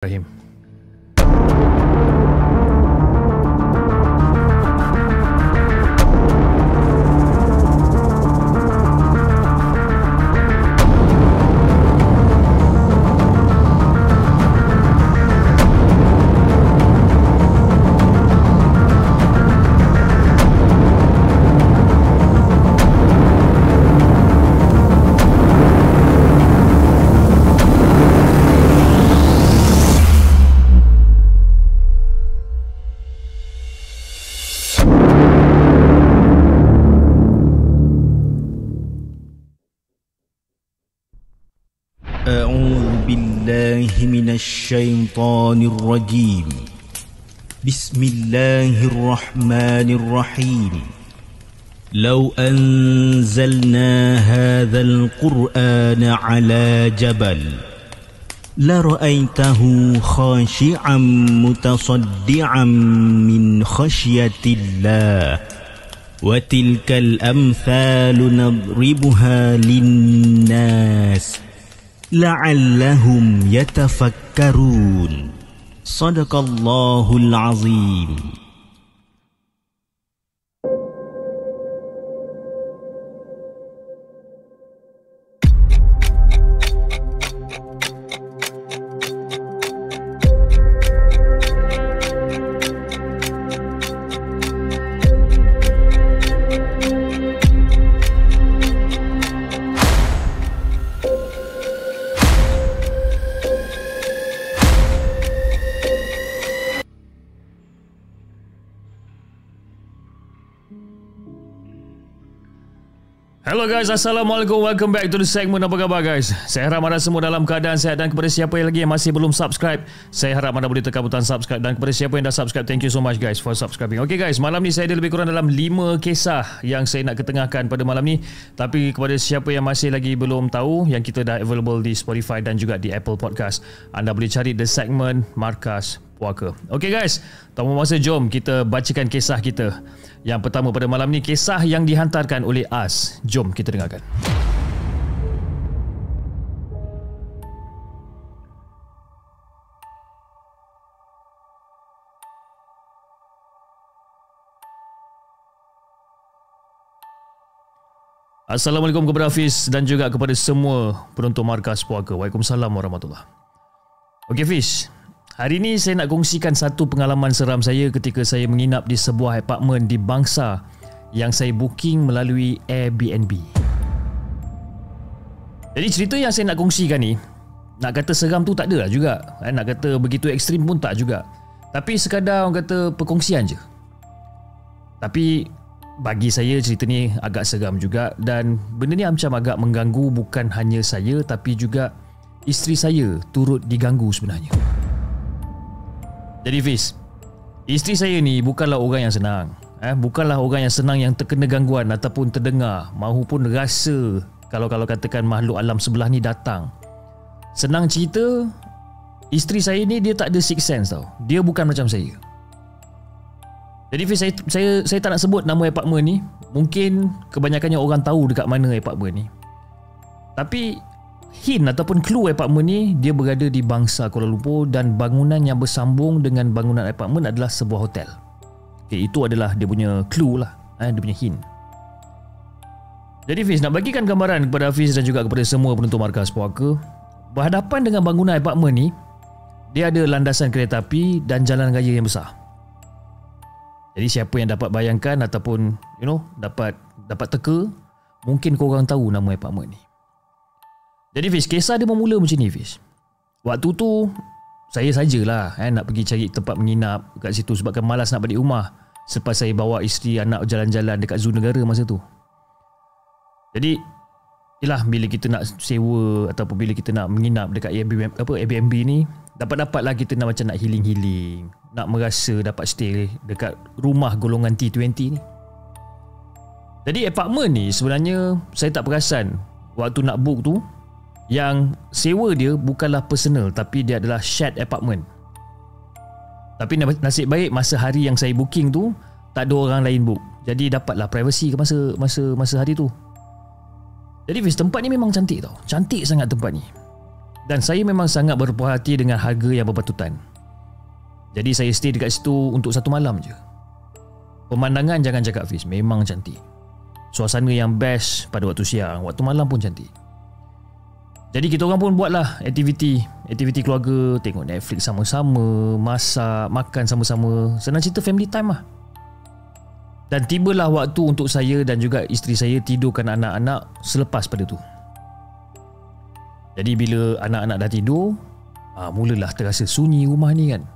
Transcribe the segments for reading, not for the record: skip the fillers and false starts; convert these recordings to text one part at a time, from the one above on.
Rahim. من الشيطان الرجيم بسم الله الرحمن الرحيم لو أنزلنا هذا القرآن على جبل لرأيته خاشعا متصدعا من خشية الله وتلك الأمثال نضربها للناس لعلهم يتفكرون صدق الله العظيم. Hello guys, Assalamualaikum. Welcome back to the segment. Apa khabar guys? Saya harap anda semua dalam keadaan sihat. Dan kepada siapa yang lagi yang masih belum subscribe, saya harap anda boleh tekan butang subscribe. Dan kepada siapa yang dah subscribe, thank you so much guys for subscribing. Okay guys, malam ni saya ada lebih kurang dalam 5 kisah yang saya nak ketengahkan pada malam ni. Tapi kepada siapa yang masih lagi belum tahu, yang kita dah available di Spotify dan juga di Apple Podcast, anda boleh cari the segment Markas Puaka. Okay guys, tanpa masa jom kita bacakan kisah kita. Yang pertama pada malam ni, kisah yang dihantarkan oleh As. Jom kita dengarkan. Assalamualaikum kepada Hafiz dan juga kepada semua penonton Markas Puaka. Waalaikumsalam warahmatullahi. Okey Fiz, hari ini saya nak kongsikan satu pengalaman seram saya ketika saya menginap di sebuah apartmen di Bangsa yang saya booking melalui Airbnb. Jadi cerita yang saya nak kongsikan ni, nak kata seram tu tak ada lah juga, nak kata begitu ekstrim pun tak juga. Tapi sekadar orang kata perkongsian je. Tapi bagi saya cerita ni agak seram juga, dan benda ni macam agak mengganggu bukan hanya saya tapi juga isteri saya turut diganggu sebenarnya. Jadi Fiz, isteri saya ni bukanlah orang yang senang. Bukanlah orang yang senang yang terkena gangguan ataupun terdengar mahupun rasa kalau katakan makhluk alam sebelah ni datang. Senang cerita, isteri saya ni dia tak ada sixth sense tau. Dia bukan macam saya. Jadi Fiz, saya tak nak sebut nama apartmen ni. Mungkin kebanyakannya orang tahu dekat mana apartmen ni. Tapi hint ataupun clue apartmen ni dia berada di Bangsa, Kuala Lumpur, dan bangunan yang bersambung dengan bangunan apartmen adalah sebuah hotel. Okay, itu adalah dia punya clue lah, dia punya hint. Jadi Fiz, nak bagikan gambaran kepada Hafiz dan juga kepada semua penonton Markas Puaka, berhadapan dengan bangunan apartmen ni dia ada landasan kereta api dan jalan raya yang besar. Jadi siapa yang dapat bayangkan ataupun dapat teka, mungkin korang tahu nama apartmen ni. Jadi Fiz, kisah dia bermula macam ni Fiz. Waktu tu saya sajalah nak pergi cari tempat menginap kat situ sebabkan malas nak balik rumah selepas saya bawa isteri anak jalan-jalan dekat Zoo Negara masa tu. Jadi yalah, bila kita nak sewa ataupun bila kita nak menginap dekat Airbnb ni, dapatlah kita nak macam nak healing, nak merasa dapat stay dekat rumah golongan T20 ni. Jadi apartmen ni sebenarnya saya tak perasan waktu nak book tu, yang sewa dia bukanlah personal tapi dia adalah shared apartment. Tapi nasib baik masa hari yang saya booking tu tak ada orang lain book. Jadi dapatlah privacy ke masa hari tu. Jadi Fiz, tempat ni memang cantik tau. Cantik sangat tempat ni. Dan saya memang sangat berpuas hati dengan harga yang berpatutan. Jadi saya stay dekat situ untuk 1 malam je. Pemandangan jangan cakap Fiz, memang cantik. Suasana yang best pada waktu siang, waktu malam pun cantik. Jadi kita orang pun buatlah aktiviti keluarga, tengok Netflix sama-sama, masak, makan sama-sama. Senang cerita family time lah. Dan tibalah waktu untuk saya dan juga isteri saya tidurkan anak-anak selepas pada tu. Jadi bila anak-anak dah tidur, mulalah terasa sunyi rumah ni kan.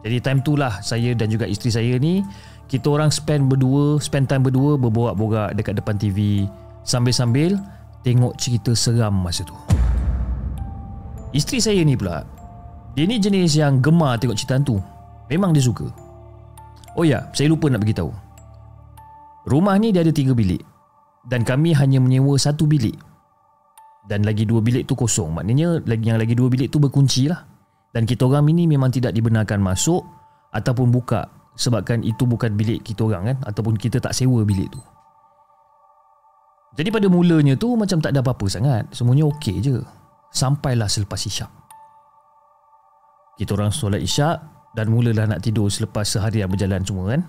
Jadi time tu lah saya dan juga isteri saya ni, kita orang spend time berdua berborak-borak dekat depan TV sambil-sambil tengok cerita seram masa tu. Isteri saya ni pula, dia ni jenis yang gemar tengok cerita hantu. Memang dia suka. Oh ya, saya lupa nak beritahu. Rumah ni dia ada 3 bilik dan kami hanya menyewa 1 bilik. Dan lagi 2 bilik tu kosong. Maknanya yang lagi 2 bilik tu berkunci lah. Dan kita orang ini memang tidak dibenarkan masuk ataupun buka, sebabkan itu bukan bilik kita orang kan, ataupun kita tak sewa bilik tu. Jadi pada mulanya tu macam tak ada apa-apa sangat, semuanya okey je. Sampailah selepas isyak. Kita orang solat isyak dan mulalah nak tidur selepas seharian berjalan semua kan.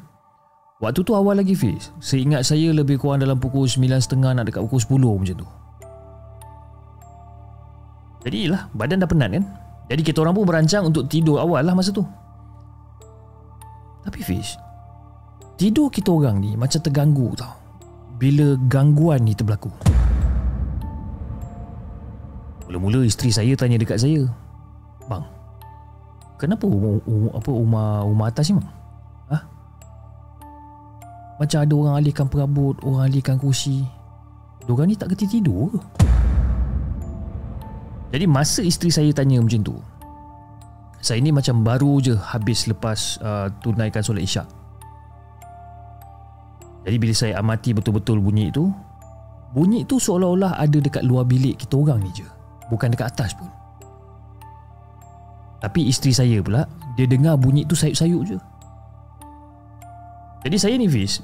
Waktu tu awal lagi Fiz. Seingat saya lebih kurang dalam pukul 9.30 nak dekat pukul 10 macam tu. Jadi lah, badan dah penat kan. Jadi kita orang pun berancang untuk tidur awal lah masa tu. Tapi Fiz, tidur kita orang ni macam terganggu tau bila gangguan ni terberlaku. Mula-mula isteri saya tanya dekat saya, "Bang, kenapa rumah atas ni bang? Macam ada orang alihkan perabot, orang alihkan kursi. Diorang ni tak kerti tidur ke?" Jadi masa isteri saya tanya macam tu, saya ni macam baru je habis lepas tunaikan solat isyak. Jadi bila saya amati betul-betul bunyi tu seolah-olah ada dekat luar bilik kita orang ni je, bukan dekat atas pun. Tapi isteri saya pula, dia dengar bunyi tu sayup-sayup je. Jadi saya ni Fiz,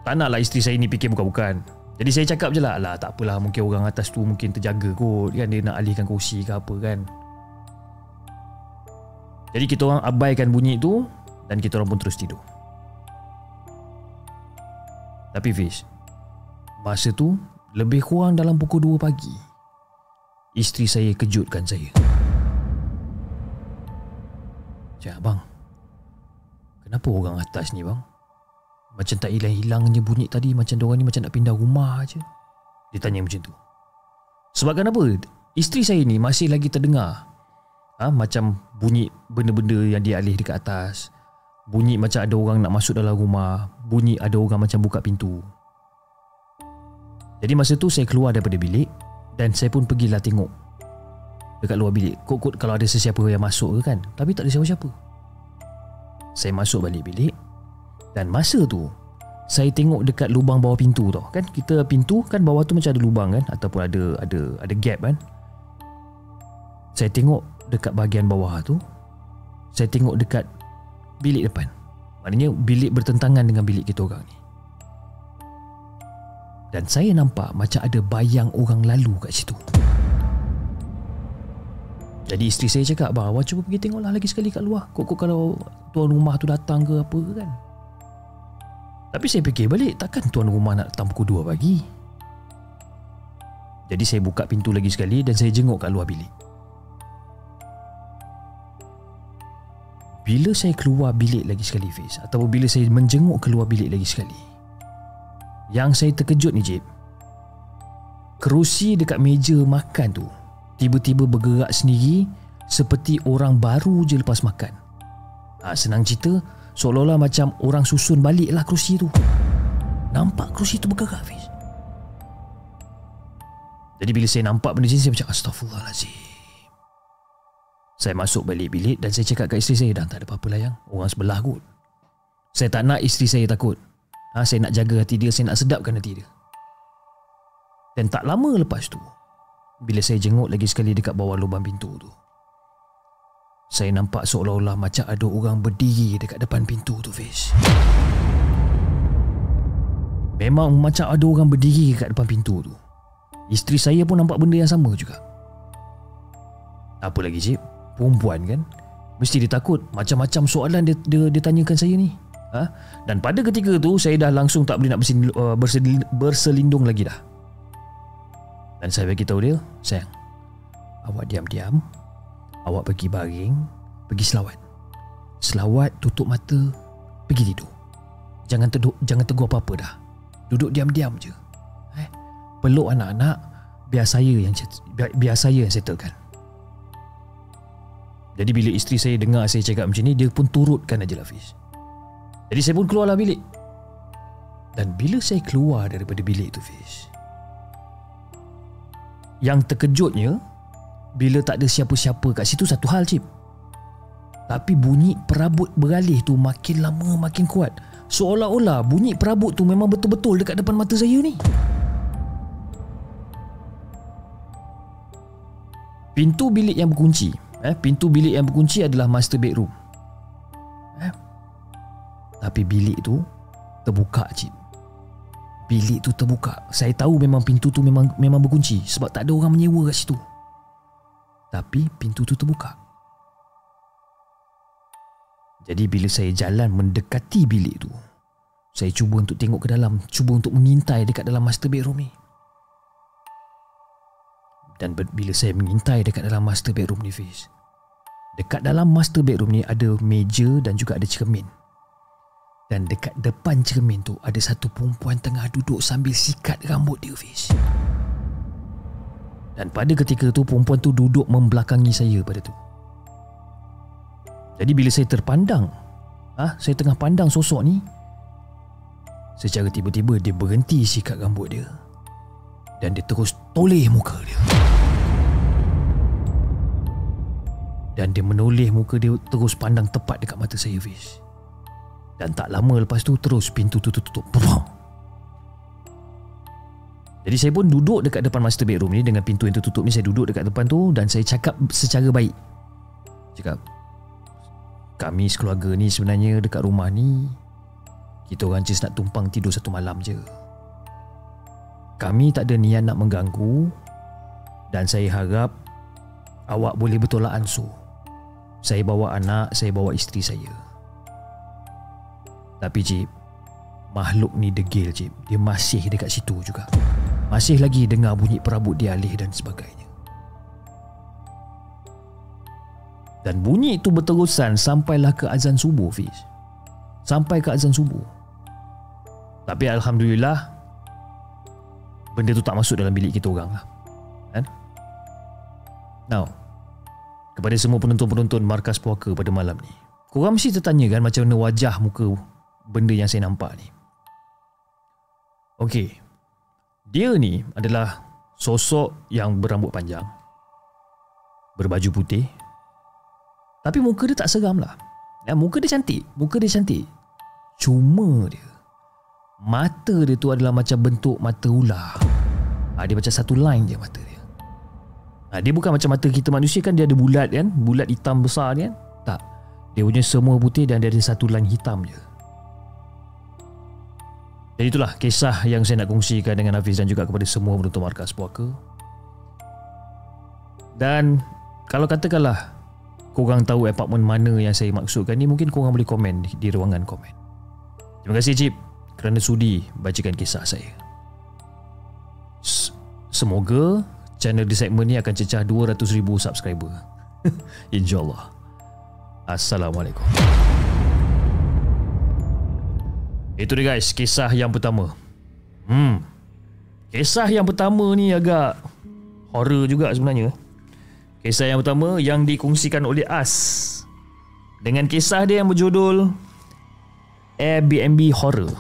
tak naklah isteri saya ni fikir bukan-bukan. Jadi saya cakap je lah, tak apalah, mungkin orang atas tu mungkin terjaga kot kan, dia nak alihkan kursi ke apa kan. Jadi kita orang abaikan bunyi tu dan kita orang pun terus tidur. Tapi Fiz, masa tu lebih kurang dalam pukul 2 pagi, isteri saya kejutkan saya. "Cak bang, kenapa orang atas ni bang? Macam tak hilang-hilang je bunyi tadi, macam diorang ni macam nak pindah rumah je." Dia tanya macam tu. Sebabkan apa? Isteri saya ni masih lagi terdengar macam bunyi benda-benda yang dia alih dekat atas. Bunyi macam ada orang nak masuk dalam rumah. Bunyi ada orang macam buka pintu. Jadi masa tu saya keluar daripada bilik dan saya pun pergilah tengok dekat luar bilik. Kot-kot kalau ada sesiapa yang masuk ke kan. Tapi tak ada siapa-siapa. Saya masuk balik bilik dan masa tu saya tengok dekat lubang bawah pintu tau. Kan kita pintu kan bawah tu macam ada lubang kan, ataupun ada gap kan. Saya tengok dekat bahagian bawah tu, saya tengok dekat bilik depan. Maknanya bilik bertentangan dengan bilik kita orang ni. Dan saya nampak macam ada bayang orang lalu kat situ. Jadi isteri saya cakap, "Bang, awak cuba pergi tengoklah lagi sekali kat luar. Kok kalau tuan rumah tu datang ke apa ke kan." Tapi saya fikir balik, takkan tuan rumah nak datang pukul 2 pagi. Jadi saya buka pintu lagi sekali dan saya jenguk kat luar bilik. Bila saya keluar bilik lagi sekali Fiz, ataupun bila saya menjenguk keluar bilik lagi sekali, yang saya terkejut ni Jeb, kerusi dekat meja makan tu tiba-tiba bergerak sendiri seperti orang baru je lepas makan. Senang cerita, seolah-olah macam orang susun balik lah kerusi tu. Nampak kerusi tu bergerak Fiz. Jadi bila saya nampak benda ni, saya macam astagfirullahalazim. Saya masuk balik bilik dan saya cakap kat isteri saya, "Dah tak ada apa-apa lah yang orang sebelah kot." Saya tak nak isteri saya takut. Saya nak jaga hati dia, saya nak sedapkan hati dia. Dan tak lama lepas tu, bila saya jenguk lagi sekali dekat bawah lubang pintu tu, saya nampak seolah-olah macam ada orang berdiri dekat depan pintu tu Fiz. Memang macam ada orang berdiri dekat depan pintu tu. Isteri saya pun nampak benda yang sama juga. Apa lagi cik? Perempuan kan? Mesti dia takut. Macam-macam soalan dia tanyakan saya ni. Dan pada ketika tu saya dah langsung tak boleh nak berselindung lagi dah. Dan saya beritahu dia, sayang, awak diam-diam, awak pergi baring, pergi selawat. Selawat, tutup mata, pergi tidur. Jangan tegur apa-apa dah. Duduk diam-diam je. Peluk anak-anak, biar saya yang settlekan. Jadi bila isteri saya dengar saya cakap macam ni, dia pun turutkan aja lah Fiz. Jadi saya pun keluarlah bilik. Dan bila saya keluar daripada bilik tu Fiz, yang terkejutnya, bila tak ada siapa-siapa kat situ satu hal cip. Tapi bunyi perabot beralih tu makin lama makin kuat. Seolah-olah bunyi perabot tu memang betul-betul dekat depan mata saya ni. Pintu bilik yang berkunci, pintu bilik yang berkunci adalah master bedroom. Tapi bilik tu terbuka cip. Bilik tu terbuka. Saya tahu memang pintu tu memang berkunci sebab tak ada orang menyewa kat situ. Tapi pintu tu terbuka. Jadi bila saya jalan mendekati bilik tu, saya cuba untuk tengok ke dalam, cuba untuk mengintai dekat dalam master bedroom ni. Dan bila saya mengintai dekat dalam master bedroom ni Fiz, dekat dalam master bedroom ni ada meja dan juga ada cermin. Dan dekat depan cermin tu ada satu perempuan tengah duduk sambil sikat rambut dia Fiz. Dan pada ketika tu perempuan tu duduk membelakangi saya pada tu. Jadi bila saya terpandang, saya tengah pandang sosok ni, secara tiba-tiba dia berhenti sikat rambut dia. Dan dia terus toleh muka dia. Dan dia menoleh muka dia terus pandang tepat dekat mata saya Fiz. Dan tak lama lepas tu terus pintu tu tutup. Jadi saya pun duduk dekat depan master bedroom ni. Dengan pintu yang tertutup ni, saya duduk dekat depan tu dan saya cakap secara baik. Cakap, kami sekeluarga ni sebenarnya dekat rumah ni, kita orang just nak tumpang tidur satu malam je. Kami tak ada niat nak mengganggu. Dan saya harap awak boleh bertolak ansur. Saya bawa anak, saya bawa isteri saya. Tapi Cip, makhluk ni degil Cip. Dia masih dekat situ juga. Masih lagi dengar bunyi perabot dialih dan sebagainya. Dan bunyi itu berterusan sampailah ke azan subuh Fiz. Sampai ke azan subuh. Tapi Alhamdulillah, benda tu tak masuk dalam bilik kita orang lah. Kan? Now, kepada semua penonton-penonton Markas Puaka pada malam ni, korang mesti tertanya kan macam mana wajah muka benda yang saya nampak ni. Okey, dia ni adalah sosok yang berambut panjang, berbaju putih, tapi muka dia tak seram lah. Muka dia cantik. Cuma dia, mata dia tu adalah macam bentuk mata ular. Dia macam satu line je mata dia. Dia bukan macam mata kita manusia kan, dia ada bulat kan, bulat hitam besar ni kan. Tak, dia punya semua putih dan dia ada satu line hitam je. Jadi itulah kisah yang saya nak kongsikan dengan Hafiz dan juga kepada semua penonton Markas Puaka. Dan kalau katakanlah korang tahu apartmen mana yang saya maksudkan ni, mungkin korang boleh komen di ruangan komen. Terima kasih Cip kerana sudi bacakan kisah saya. Semoga channel di segmen ni akan cecah 200,000 subscriber. InsyaAllah. Assalamualaikum. Itu dia guys, kisah yang pertama. Kisah yang pertama ni agak horror juga sebenarnya. Kisah yang pertama yang dikongsikan oleh As, dengan kisah dia yang berjudul Airbnb Horror.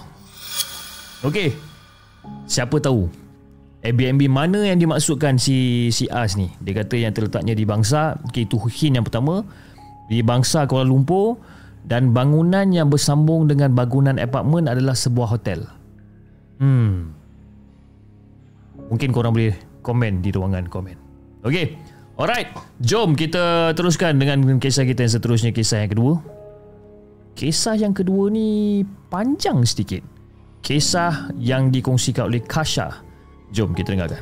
Okey, siapa tahu Airbnb mana yang dimaksudkan si As ni. Dia kata yang terletaknya di Bangsa. Okay, itu hint yang pertama. Di Bangsa Kuala Lumpur. Dan bangunan yang bersambung dengan bangunan apartmen adalah sebuah hotel. Mungkin korang boleh komen di ruangan komen. Okey, alright, jom kita teruskan dengan kisah kita yang seterusnya. Kisah yang kedua. Kisah yang kedua ni panjang sedikit. Kisah yang dikongsikan oleh Kasha. Jom kita dengarkan.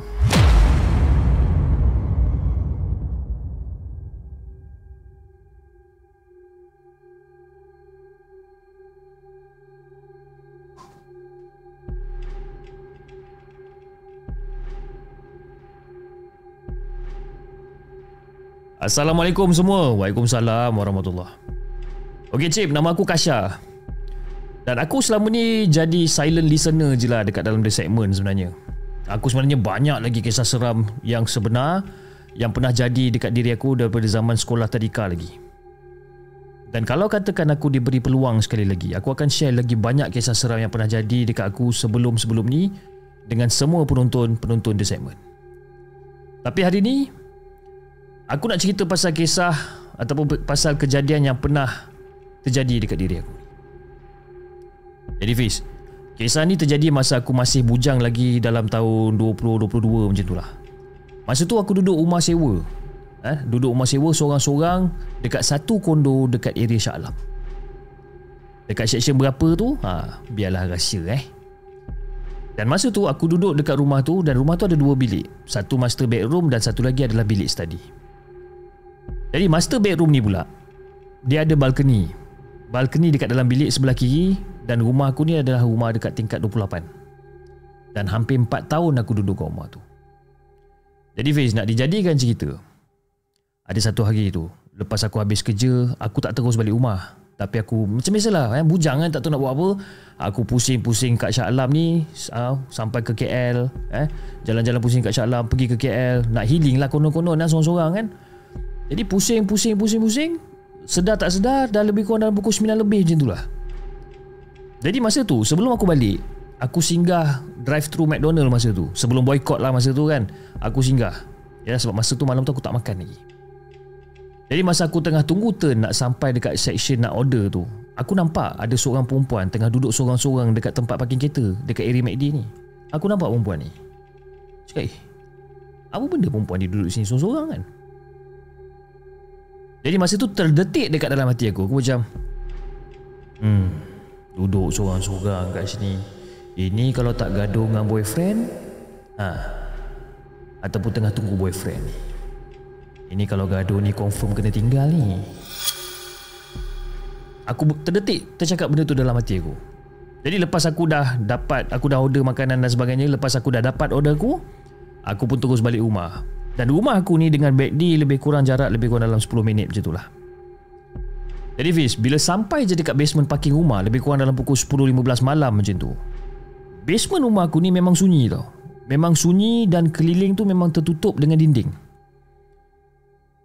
Assalamualaikum semua. Waalaikumsalam warahmatullahi. Okey Cip, nama aku Kasha. Dan aku selama ni jadi silent listener je lah dekat dalam the segment sebenarnya. Aku sebenarnya banyak lagi kisah seram yang sebenar yang pernah jadi dekat diri aku daripada zaman sekolah tadika lagi. Dan kalau katakan aku diberi peluang sekali lagi, aku akan share lagi banyak kisah seram yang pernah jadi dekat aku sebelum-sebelum ni dengan semua penonton The Segment. Tapi hari ni aku nak cerita pasal kisah ataupun pasal kejadian yang pernah terjadi dekat diri aku. Jadi Fiz, kisah ni terjadi masa aku masih bujang lagi dalam tahun 2022 macam tu lah. Masa tu aku duduk rumah sewa. Duduk rumah sewa seorang-seorang dekat satu kondo dekat area Shah Alam. Dekat section berapa tu? Biarlah rahsia Dan masa tu aku duduk dekat rumah tu, dan rumah tu ada 2 bilik. Satu master bedroom dan satu lagi adalah bilik study. Jadi master bedroom ni pula, dia ada balkoni. Balkoni dekat dalam bilik sebelah kiri, dan rumah aku ni adalah rumah dekat tingkat 28. Dan hampir 4 tahun aku duduk kat rumah tu. Jadi Fiz, nak dijadikan cerita, ada satu hari tu, lepas aku habis kerja, aku tak terus balik rumah. Tapi aku macam biasalah, bujang kan, tak tahu nak buat apa. Aku pusing-pusing kat Shah Alam ni sampai ke KL. Jalan-jalan pusing kat Shah Alam, pergi ke KL. Nak healing lah konon-konon seorang-seorang kan. Jadi pusing. Sedar tak sedar dah lebih kurang dalam pukul 9 lebih macam tu lah. Jadi masa tu, sebelum aku balik, aku singgah drive-thru McDonald masa tu. Sebelum boycott lah masa tu kan, aku singgah. Ya, sebab masa tu malam tu aku tak makan lagi. Jadi masa aku tengah tunggu turn nak sampai dekat section nak order tu, aku nampak ada seorang perempuan tengah duduk sorang-sorang dekat tempat parking kereta dekat area McD ni. Aku nampak perempuan ni. Cakap, apa benda perempuan ni duduk sini sorang-sorang kan? Jadi masa tu terdetik dekat dalam hati aku macam, duduk sorang-sorang kat sini. Ini kalau tak gaduh dengan boyfriend, ataupun tengah tunggu boyfriend ni. Ini kalau gaduh ni confirm kena tinggal ni. Aku terdetik tercakap benda tu dalam hati aku. Jadi lepas aku dah order makanan dan sebagainya, lepas aku dah dapat order aku pun terus balik rumah. Dan rumah aku ni dengan McD lebih kurang jarak lebih kurang dalam 10 minit macam tu lah. Jadi Fiz, bila sampai je dekat basement parking rumah lebih kurang dalam pukul 10.15 malam macam tu, basement rumah aku ni memang sunyi tau. Memang sunyi dan keliling tu memang tertutup dengan dinding.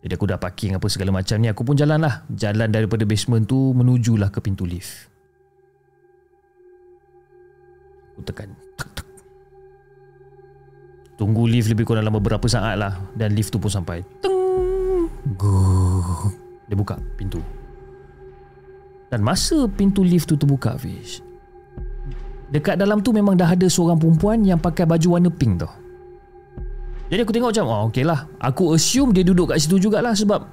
Jadi aku dah parking apa segala macam ni, aku pun jalan lah. Jalan daripada basement tu menujulah ke pintu lift. Aku tekan tek. Tunggu lift lebih kurang dalam beberapa saat lah. Dan lift tu pun sampai. Teng. Dia buka pintu. Dan masa pintu lift tu terbuka Fish, dekat dalam tu memang dah ada seorang perempuan yang pakai baju warna pink tau. Jadi aku tengok macam, okey lah. Aku assume dia duduk kat situ jugalah, sebab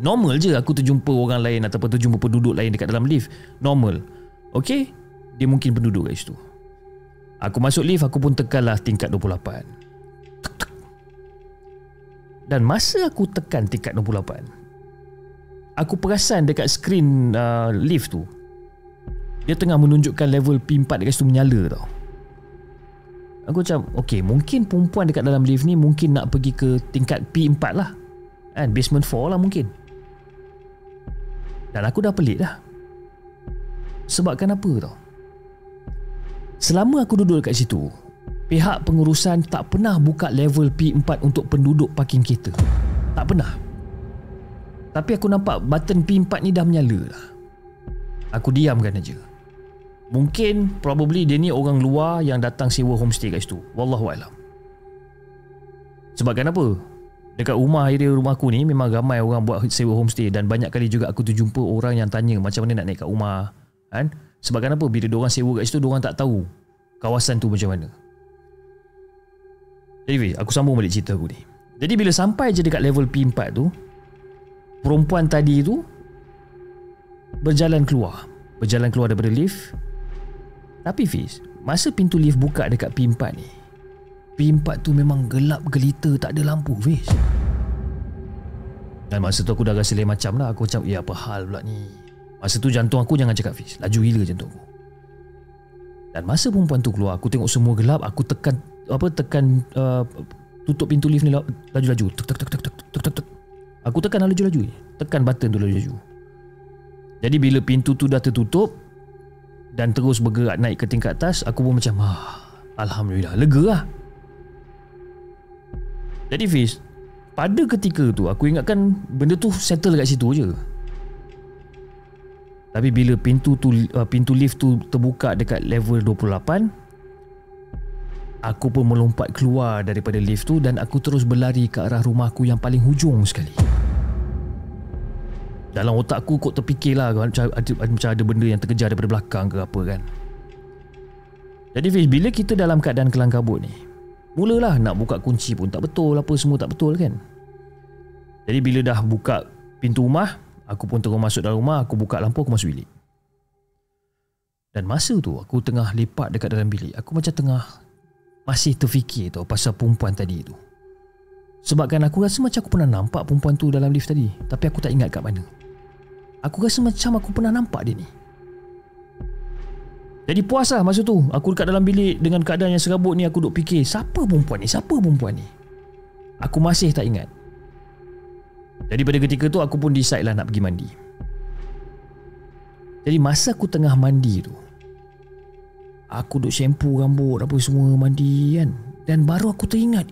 normal je aku terjumpa orang lain ataupun terjumpa penduduk lain dekat dalam lift. Normal. Okey, dia mungkin penduduk kat situ. Aku masuk lift, aku pun tekanlah tingkat 28. Tek. Dan masa aku tekan tingkat 28, aku perasan dekat skrin lift tu, dia tengah menunjukkan level P4 dekat situ menyala tau. Aku macam, okey, mungkin perempuan dekat dalam lift ni mungkin nak pergi ke tingkat P4 lah, basement 4 lah mungkin. Dan aku dah pelik dah. Sebab kenapa tau? Selama aku duduk dekat situ, pihak pengurusan tak pernah buka level P4 untuk penduduk parking kereta. Tak pernah. Tapi aku nampak button P4 ni dah menyala lah. Aku diamkan aja. Mungkin probably dia ni orang luar yang datang sewa homestay kat situ. Wallahualam. Sebab kenapa? Dekat area rumah aku ni memang ramai orang buat sewa homestay, dan banyak kali juga aku terjumpa orang yang tanya macam mana nak naik kat rumah kan? Sebab kenapa? Bila diorang sewa kat situ, diorang tak tahu kawasan tu macam mana. Anyway, aku sambung balik cerita aku ni. Jadi bila sampai je dekat level P4 tu, perempuan tadi tu berjalan keluar daripada lift. Tapi Fiz, masa pintu lift buka dekat P4 ni, P4 tu memang gelap gelita, tak ada lampu Fiz. Dan masa tu aku dah rasa lain macam lah. Aku macam, apa hal pula ni? Masa tu jantung aku, jangan cakap Fiz, laju gila jantung aku. Dan masa perempuan tu keluar, aku tengok semua gelap. Aku tekan tutup pintu lift ni laju-laju. Tek. Aku tekan laju-laju, tekan button tu laju-laju. Jadi bila pintu tu dah tertutup dan terus bergerak naik ke tingkat atas, aku pun macam Alhamdulillah, lega lah. Jadi Fiz, pada ketika tu aku ingatkan benda tu settle kat situ je. Tapi bila pintu lift tu terbuka dekat level 28, aku pun melompat keluar daripada lift tu dan aku terus berlari ke arah rumahku yang paling hujung sekali. Dalam otakku kok terfikirlah macam ada benda yang terkejar daripada belakang ke apa kan. Jadi Fiz, bila kita dalam keadaan kelang kabut ni, mulalah nak buka kunci pun tak betul, apa semua tak betul kan. Jadi bila dah buka pintu rumah, aku pun terus masuk dalam rumah, aku buka lampu, aku masuk bilik. Dan masa tu aku tengah lepak dekat dalam bilik, aku macam tengah masih terfikir tau pasal perempuan tadi tu. Sebabkan aku rasa macam aku pernah nampak perempuan tu dalam lift tadi, tapi aku tak ingat kat mana. Aku rasa macam aku pernah nampak dia ni. Jadi puas lah masa tu. Aku dekat dalam bilik dengan keadaan yang serabut ni, aku duk fikir, siapa perempuan ni? Siapa perempuan ni? Aku masih tak ingat. Jadi pada ketika tu aku pun decide lah nak pergi mandi. Jadi masa aku tengah mandi tu, aku duk shampoo rambut apa semua, mandi kan. Dan baru aku teringat,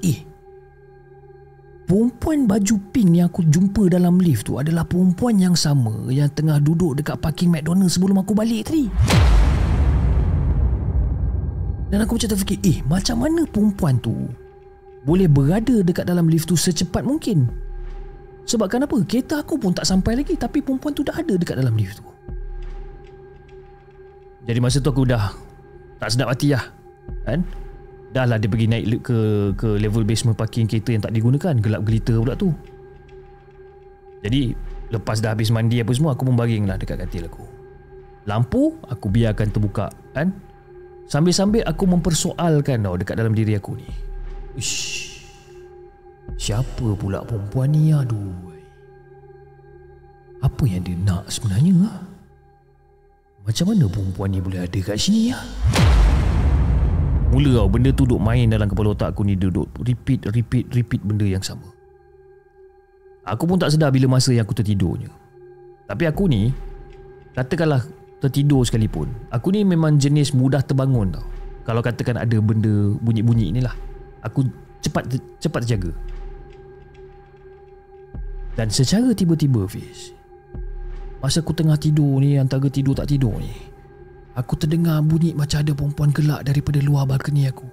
perempuan baju pink yang aku jumpa dalam lift tu adalah perempuan yang sama yang tengah duduk dekat parking McDonald's sebelum aku balik tadi. Dan aku macam terfikir, macam mana perempuan tu boleh berada dekat dalam lift tu secepat mungkin? Sebab kenapa? Kereta aku pun tak sampai lagi, tapi perempuan tu dah ada dekat dalam lift tu. Jadi masa tu aku dah tak sedap hati lah kan? Dah lah dia pergi naik ke level basement parking kereta yang tak digunakan, gelap gelita pula tu. Jadi lepas dah habis mandi apa semua, aku pun baring lah dekat katil aku. Lampu aku biarkan terbuka kan. Sambil-sambil aku mempersoalkan tau dekat dalam diri aku ni, siapa pula perempuan ni? Aduh, apa yang dia nak sebenarnya? Macam mana perempuan ni boleh ada kat sini? Mula tau benda tu duk main dalam kepala otak aku ni, duduk repeat benda yang sama. Aku pun tak sedar bila masa yang aku tertidurnya. Tapi aku ni, katakanlah tertidur sekalipun, aku ni memang jenis mudah terbangun tau. Kalau katakan ada benda bunyi-bunyi ni lah, aku cepat terjaga. Dan secara tiba-tiba Fiz, masa aku tengah tidur ni, antara tidur tak tidur ni, aku terdengar bunyi macam ada perempuan gelak daripada luar balkoni aku.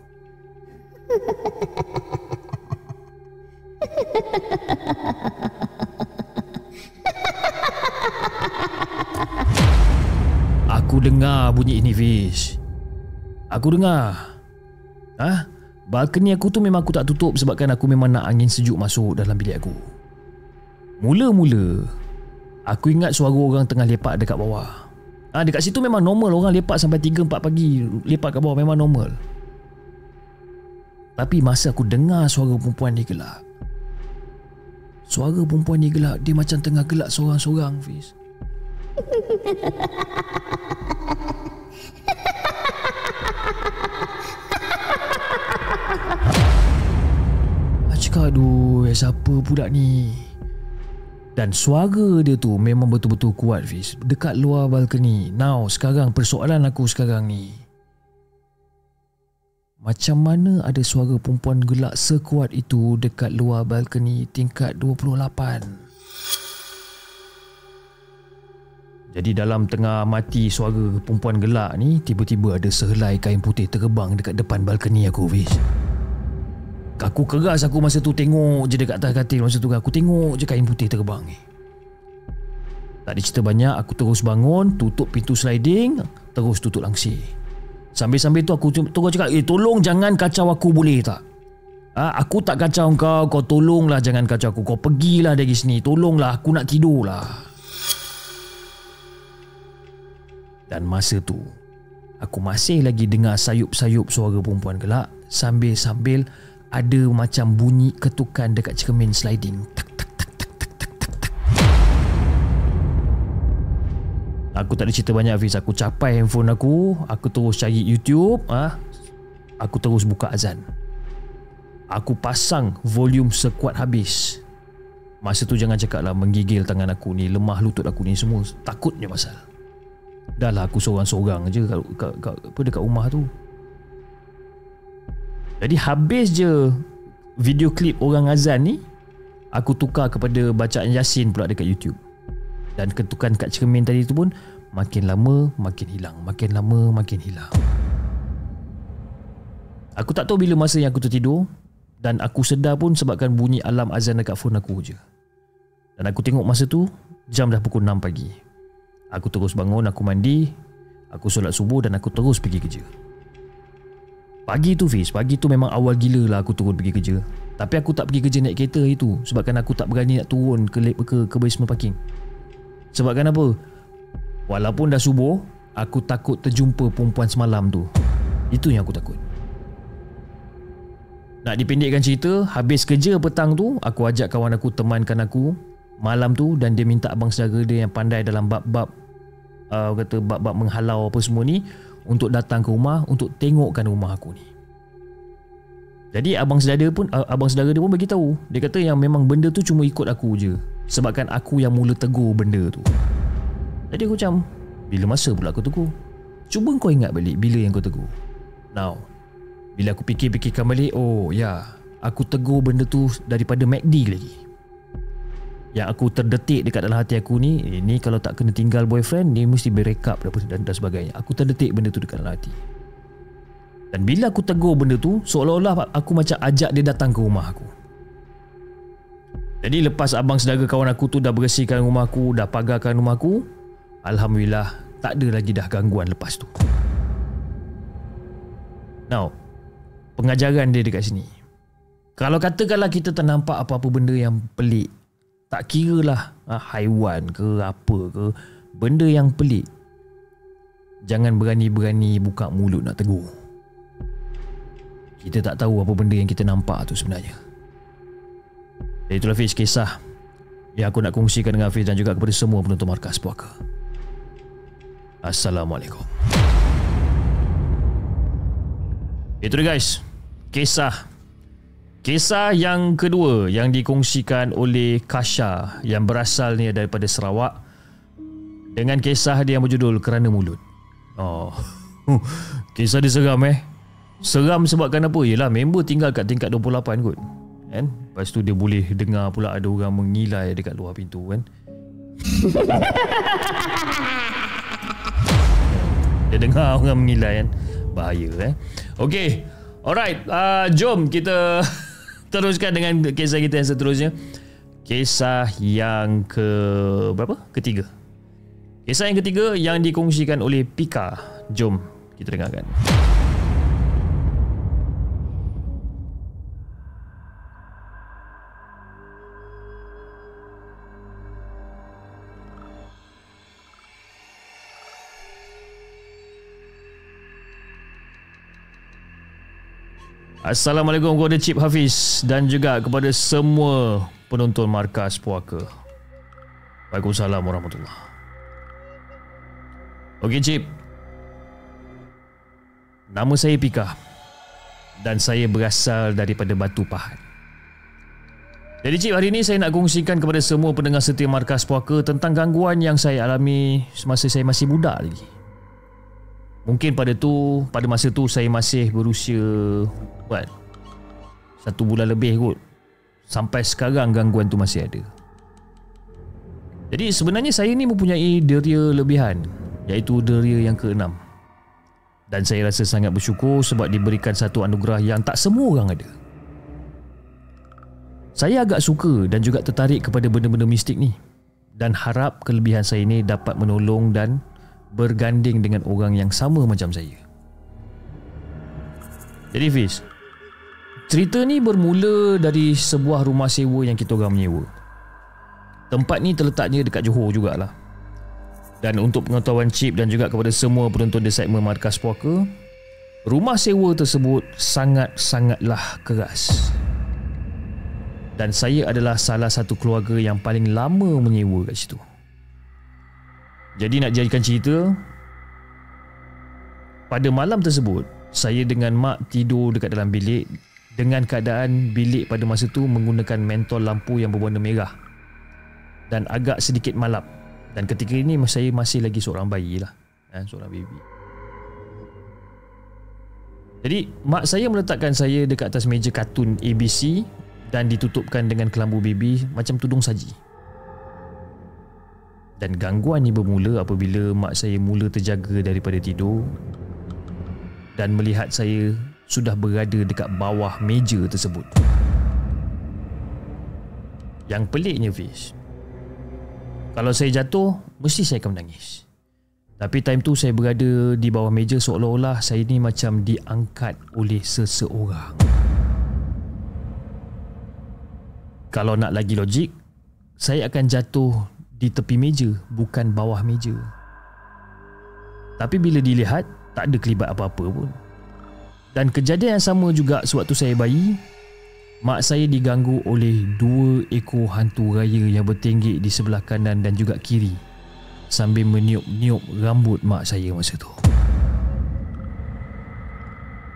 Aku dengar bunyi ini Fiz. Aku dengar. Balkoni aku tu memang aku tak tutup sebabkan aku memang nak angin sejuk masuk dalam bilik aku. Mula-mula aku ingat suara orang tengah lepak dekat bawah. Dekat situ memang normal orang lepak sampai 3-4 pagi, lepak kat bawah memang normal. Tapi masa aku dengar suara perempuan ni gelak, dia macam tengah gelak sorang-sorang Fiz. Cakap, aduh, siapa budak ni? Dan suara dia tu memang betul-betul kuat Fiz, dekat luar balkoni. Now sekarang persoalan aku sekarang ni, macam mana ada suara perempuan gelak sekuat itu dekat luar balkoni tingkat 28? Jadi dalam tengah mati suara perempuan gelak ni, tiba-tiba ada sehelai kain putih terbang dekat depan balkoni aku Fiz. Aku keras, aku masa tu tengok je dekat atas katil. Masa tu aku tengok je kain putih terbang ni. Tak ada cerita banyak, aku terus bangun, tutup pintu sliding, terus tutup langsir. Sambil-sambil tu aku terus cakap, tolong jangan kacau aku boleh tak? Aku tak kacau kau tolonglah jangan kacau aku. Kau pergilah dari sini, tolonglah, aku nak tidur lah. Dan masa tu aku masih lagi dengar sayup-sayup suara perempuan gelak, sambil-sambil ada macam bunyi ketukan dekat cermin sliding. Tak tak tak tak tak tak tak tak. Aku tak ada cerita banyak Fiz. Aku capai handphone aku terus cari YouTube, aku terus buka azan. Aku pasang volume sekuat habis. Masa tu jangan cakap lah menggigil tangan aku ni, lemah lutut aku ni, semua takutnya pasal. Dah lah aku seorang-seorang je dekat rumah tu. Jadi habis je video klip orang azan ni, aku tukar kepada bacaan Yasin pula dekat YouTube. Dan ketukan kat cermin tadi tu pun makin lama makin hilang, makin lama makin hilang. Aku tak tahu bila masa yang aku tertidur, dan aku sedar pun sebabkan bunyi alarm azan dekat phone aku je. Dan aku tengok masa tu, jam dah pukul 6 pagi. Aku terus bangun, aku mandi, aku solat subuh dan aku terus pergi kerja. Pagi tu Fiz, pagi tu memang awal gila lah aku turun pergi kerja. Tapi aku tak pergi kerja naik kereta hari tu, sebabkan aku tak berani nak turun ke basement parking. Sebabkan apa? Walaupun dah subuh, aku takut terjumpa perempuan semalam tu. Itu yang aku takut. Nak dipendekkan cerita, habis kerja petang tu, aku ajak kawan aku temankan aku malam tu, dan dia minta abang saudara dia yang pandai dalam bab-bab bab-bab menghalau apa semua ni untuk datang ke rumah untuk tengokkan rumah aku ni. Jadi abang saudara dia pun bagi tahu. Dia kata yang memang benda tu cuma ikut aku je, sebabkan aku yang mula tegur benda tu. Jadi aku macam, bila masa pula aku tegur? Cuba kau ingat balik bila yang kau tegur. Now, bila aku fikir-fikirkan balik, oh ya, aku tegur benda tu daripada MACD lagi. Yang aku terdetik dekat dalam hati aku ni, ni kalau tak kena tinggal boyfriend, ni mesti break up dan sebagainya. Aku terdetik benda tu dekat dalam hati. Dan bila aku tegur benda tu, seolah-olah aku macam ajak dia datang ke rumah aku. Jadi lepas abang saudara kawan aku tu dah bersihkan rumah aku, dah pagarkan rumah aku, alhamdulillah tak ada lagi dah gangguan lepas tu. Now, pengajaran dia dekat sini, kalau katakanlah kita ternampak apa-apa benda yang pelik, tak kira lah haiwan ke apa ke, benda yang pelik, jangan berani-berani buka mulut nak tegur. Kita tak tahu apa benda yang kita nampak tu sebenarnya. Dan itulah Fiz, kisah yang aku nak kongsikan dengan Fiz dan juga kepada semua penonton Markas Puaka. Assalamualaikum. Itu dia guys, Kisah yang kedua yang dikongsikan oleh Kasha yang berasalnya daripada Sarawak, dengan kisah dia yang berjudul Kerana Mulut. Oh, kisah dia seram Seram sebabkan apa? Yelah, member tinggal kat tingkat 28 kot kan? Lepas tu dia boleh dengar pula ada orang mengilai dekat luar pintu kan. Dia dengar orang mengilai kan. Bahaya Okay, alright, jom kita teruskan dengan kisah kita yang seterusnya. Kisah yang ketiga. Kisah yang ketiga yang dikongsikan oleh Pika. Jom kita dengarkan. Assalamualaikum kepada Cip Hafiz dan juga kepada semua penonton Markas Puaka. Waalaikumsalam warahmatullahi. Okey Cip, nama saya Pika dan saya berasal daripada Batu Pahat. Jadi Cip, hari ini saya nak kongsikan kepada semua pendengar setia Markas Puaka tentang gangguan yang saya alami semasa saya masih budak lagi. Mungkin pada masa tu saya masih berusia 1 bulan lebih kot. Sampai sekarang gangguan tu masih ada. Jadi sebenarnya saya ni mempunyai deria lebihan, iaitu deria yang ke-6. Dan saya rasa sangat bersyukur sebab diberikan satu anugerah yang tak semua orang ada. Saya agak suka dan juga tertarik kepada benda-benda mistik ni, dan harap kelebihan saya ni dapat menolong dan berganding dengan orang yang sama macam saya. Jadi Fiz, cerita ni bermula dari sebuah rumah sewa yang kita orang menyewa. Tempat ni terletaknya dekat Johor jugalah. Dan untuk pengetahuan Cip dan juga kepada semua penonton di segmen Markas Puaka, rumah sewa tersebut sangat-sangatlah keras. Dan saya adalah salah satu keluarga yang paling lama menyewa kat situ. Jadi nak jadikan cerita, pada malam tersebut saya dengan mak tidur dekat dalam bilik dengan keadaan bilik pada masa tu menggunakan mentol lampu yang berwarna merah dan agak sedikit malap. Dan ketika ini saya masih lagi seorang bayi lah, seorang baby. Jadi mak saya meletakkan saya dekat atas meja kartun ABC dan ditutupkan dengan kelambu baby macam tudung saji. Dan gangguan ini bermula apabila mak saya mula terjaga daripada tidur dan melihat saya sudah berada dekat bawah meja tersebut. Yang peliknya Fiz, kalau saya jatuh mesti saya akan menangis. Tapi time tu saya berada di bawah meja seolah-olah saya ni macam diangkat oleh seseorang. Kalau nak lagi logik, saya akan jatuh di tepi meja, bukan bawah meja. Tapi bila dilihat, tak ada kelibat apa-apa pun. Dan kejadian yang sama juga sewaktu saya bayi. Mak saya diganggu oleh 2 ekor hantu raya yang bertenggek di sebelah kanan dan juga kiri, sambil meniup-niup rambut mak saya masa tu.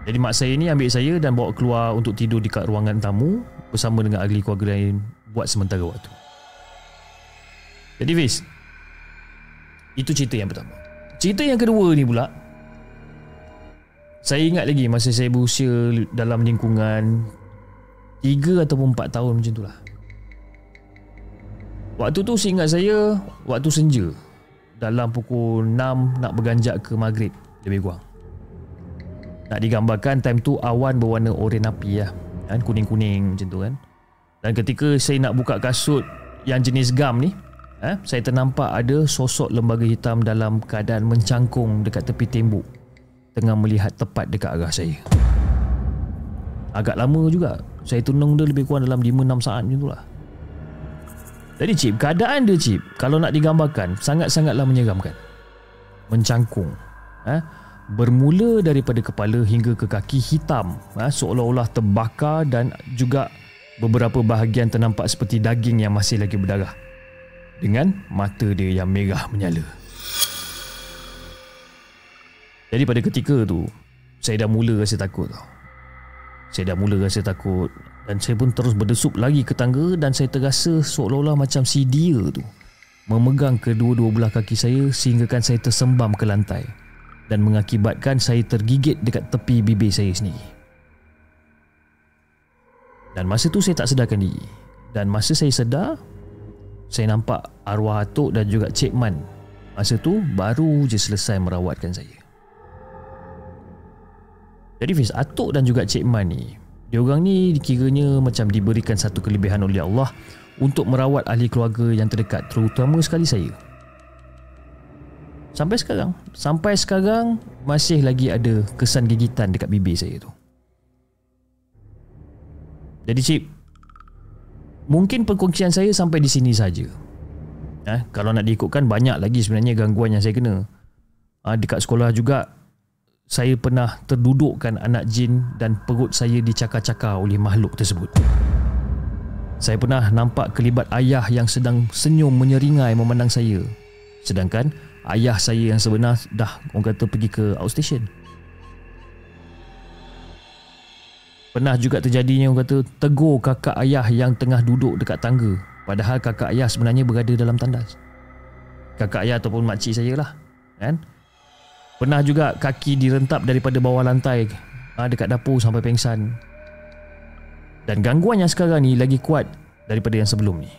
Jadi mak saya ni ambil saya dan bawa keluar untuk tidur dekat ruangan tamu bersama dengan ahli keluarga lain buat sementara waktu. Jadi Fiz, itu cerita yang pertama. Cerita yang kedua ni pula, saya ingat lagi masa saya berusia dalam lingkungan 3 ataupun 4 tahun macam tu lah. Waktu tu seingat saya waktu senja, dalam pukul 6 nak berganjak ke maghrib lebih kurang. Nak digambarkan time tu awan berwarna oranye api lah, kan? Kuning-kuning macam tu kan. Dan ketika saya nak buka kasut yang jenis gam ni, saya ternampak ada sosok lembaga hitam dalam keadaan mencangkung dekat tepi tembok, tengah melihat tepat dekat arah saya. Agak lama juga. Saya tunung dia lebih kurang dalam 5-6 saat macam tu lah. Jadi Cip, keadaan dia Cip, kalau nak digambarkan, sangat-sangatlah menyeramkan. Mencangkung, bermula daripada kepala hingga ke kaki hitam, seolah-olah terbakar, dan juga beberapa bahagian ternampak seperti daging yang masih lagi berdarah, dengan mata dia yang merah menyala. Jadi pada ketika tu, saya dah mula rasa takut tau. Dan saya pun terus berdesup lagi ke tangga, dan saya terasa seolah-olah macam si dia tu memegang kedua-dua belah kaki saya sehinggakan saya tersembam ke lantai dan mengakibatkan saya tergigit dekat tepi bibir saya sendiri. Dan masa tu saya tak sedarkan diri. Dan masa saya sedar, saya nampak arwah atuk dan juga Cik Man masa tu baru je selesai merawatkan saya. Jadi Fiz, atuk dan juga Cik Man ni, diorang ni dikiranya macam diberikan satu kelebihan oleh Allah untuk merawat ahli keluarga yang terdekat, terutama sekali saya. Sampai sekarang masih lagi ada kesan gigitan dekat bibir saya tu. Jadi Cip, mungkin perkongsian saya sampai di sini saja. Kalau nak diikutkan, banyak lagi sebenarnya gangguan yang saya kena. Dekat sekolah juga saya pernah terdudukkan anak jin dan perut saya dicakar-cakar oleh makhluk tersebut. Saya pernah nampak kelibat ayah yang sedang senyum menyeringai memandang saya, sedangkan ayah saya yang sebenar dah orang kata pergi ke outstation. Pernah juga terjadinya orang kata tegur kakak ayah yang tengah duduk dekat tangga, padahal kakak ayah sebenarnya berada dalam tandas. Kakak ayah ataupun makcik saya lah, kan? Pernah juga kaki direntap daripada bawah lantai dekat dapur sampai pengsan. Dan gangguan yang sekarang ni lagi kuat daripada yang sebelum ni.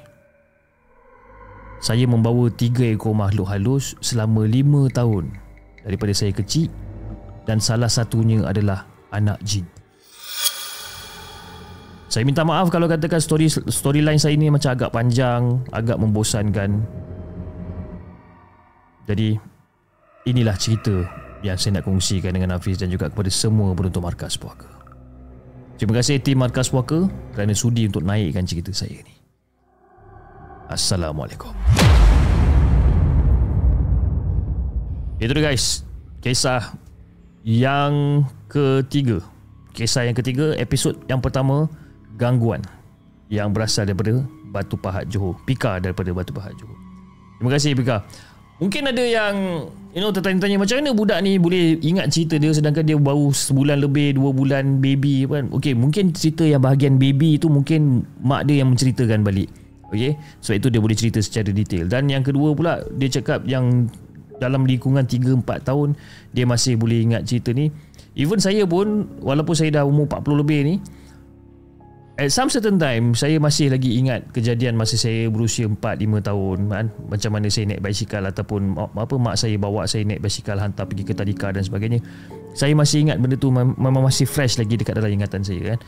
Saya membawa 3 ekor makhluk halus selama 5 tahun daripada saya kecil, dan salah satunya adalah anak jin. Saya minta maaf kalau katakan storyline saya ni macam agak panjang, agak membosankan. Jadi inilah cerita yang saya nak kongsikan dengan Hafiz dan juga kepada semua penonton Markas Puaka. Terima kasih tim Markas Puaka kerana sudi untuk naikkan cerita saya ni. Assalamualaikum. Itu dia guys, kisah yang ketiga. Kisah yang ketiga, episod yang pertama, gangguan yang berasal daripada Batu Pahat Johor. Pika daripada Batu Pahat Johor. Terima kasih Pika. Mungkin ada yang tertanya-tanya macam mana budak ni boleh ingat cerita dia sedangkan dia baru sebulan lebih, 2 bulan baby kan. Okey, mungkin cerita yang bahagian baby tu mungkin mak dia yang menceritakan balik. Okay, sebab itu dia boleh cerita secara detail. Dan yang kedua pula, dia cakap yang dalam lingkungan 3-4 tahun dia masih boleh ingat cerita ni. Even saya pun, walaupun saya dah umur 40 lebih ni, at some certain time saya masih lagi ingat kejadian masa saya berusia 4-5 tahun kan? Macam mana saya naik basikal, ataupun mak saya bawa saya naik basikal hantar pergi ke tadika dan sebagainya. Saya masih ingat benda tu, memang masih fresh lagi dekat dalam ingatan saya kan.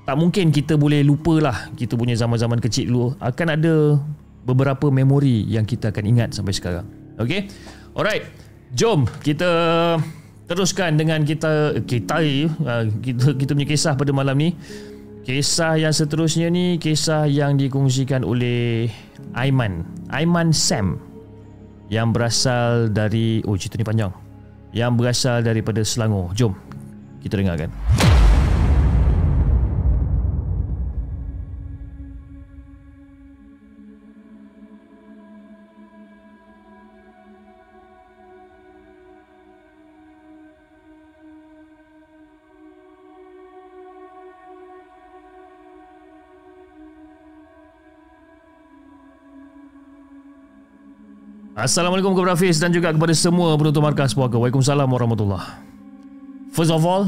Tak mungkin kita boleh lupa lah kita punya zaman-zaman kecil dulu. Akan ada beberapa memori yang kita akan ingat sampai sekarang. Okay, alright, jom kita teruskan dengan kita punya kisah pada malam ni. Kisah yang seterusnya ni kisah yang dikongsikan oleh Aiman Sam, yang berasal dari, cerita ni panjang, yang berasal daripada Selangor. Jom kita dengarkan. Assalamualaikum kepada Hafiz dan juga kepada semua penonton Markas Puaka. Waalaikumsalam warahmatullahi. First of all,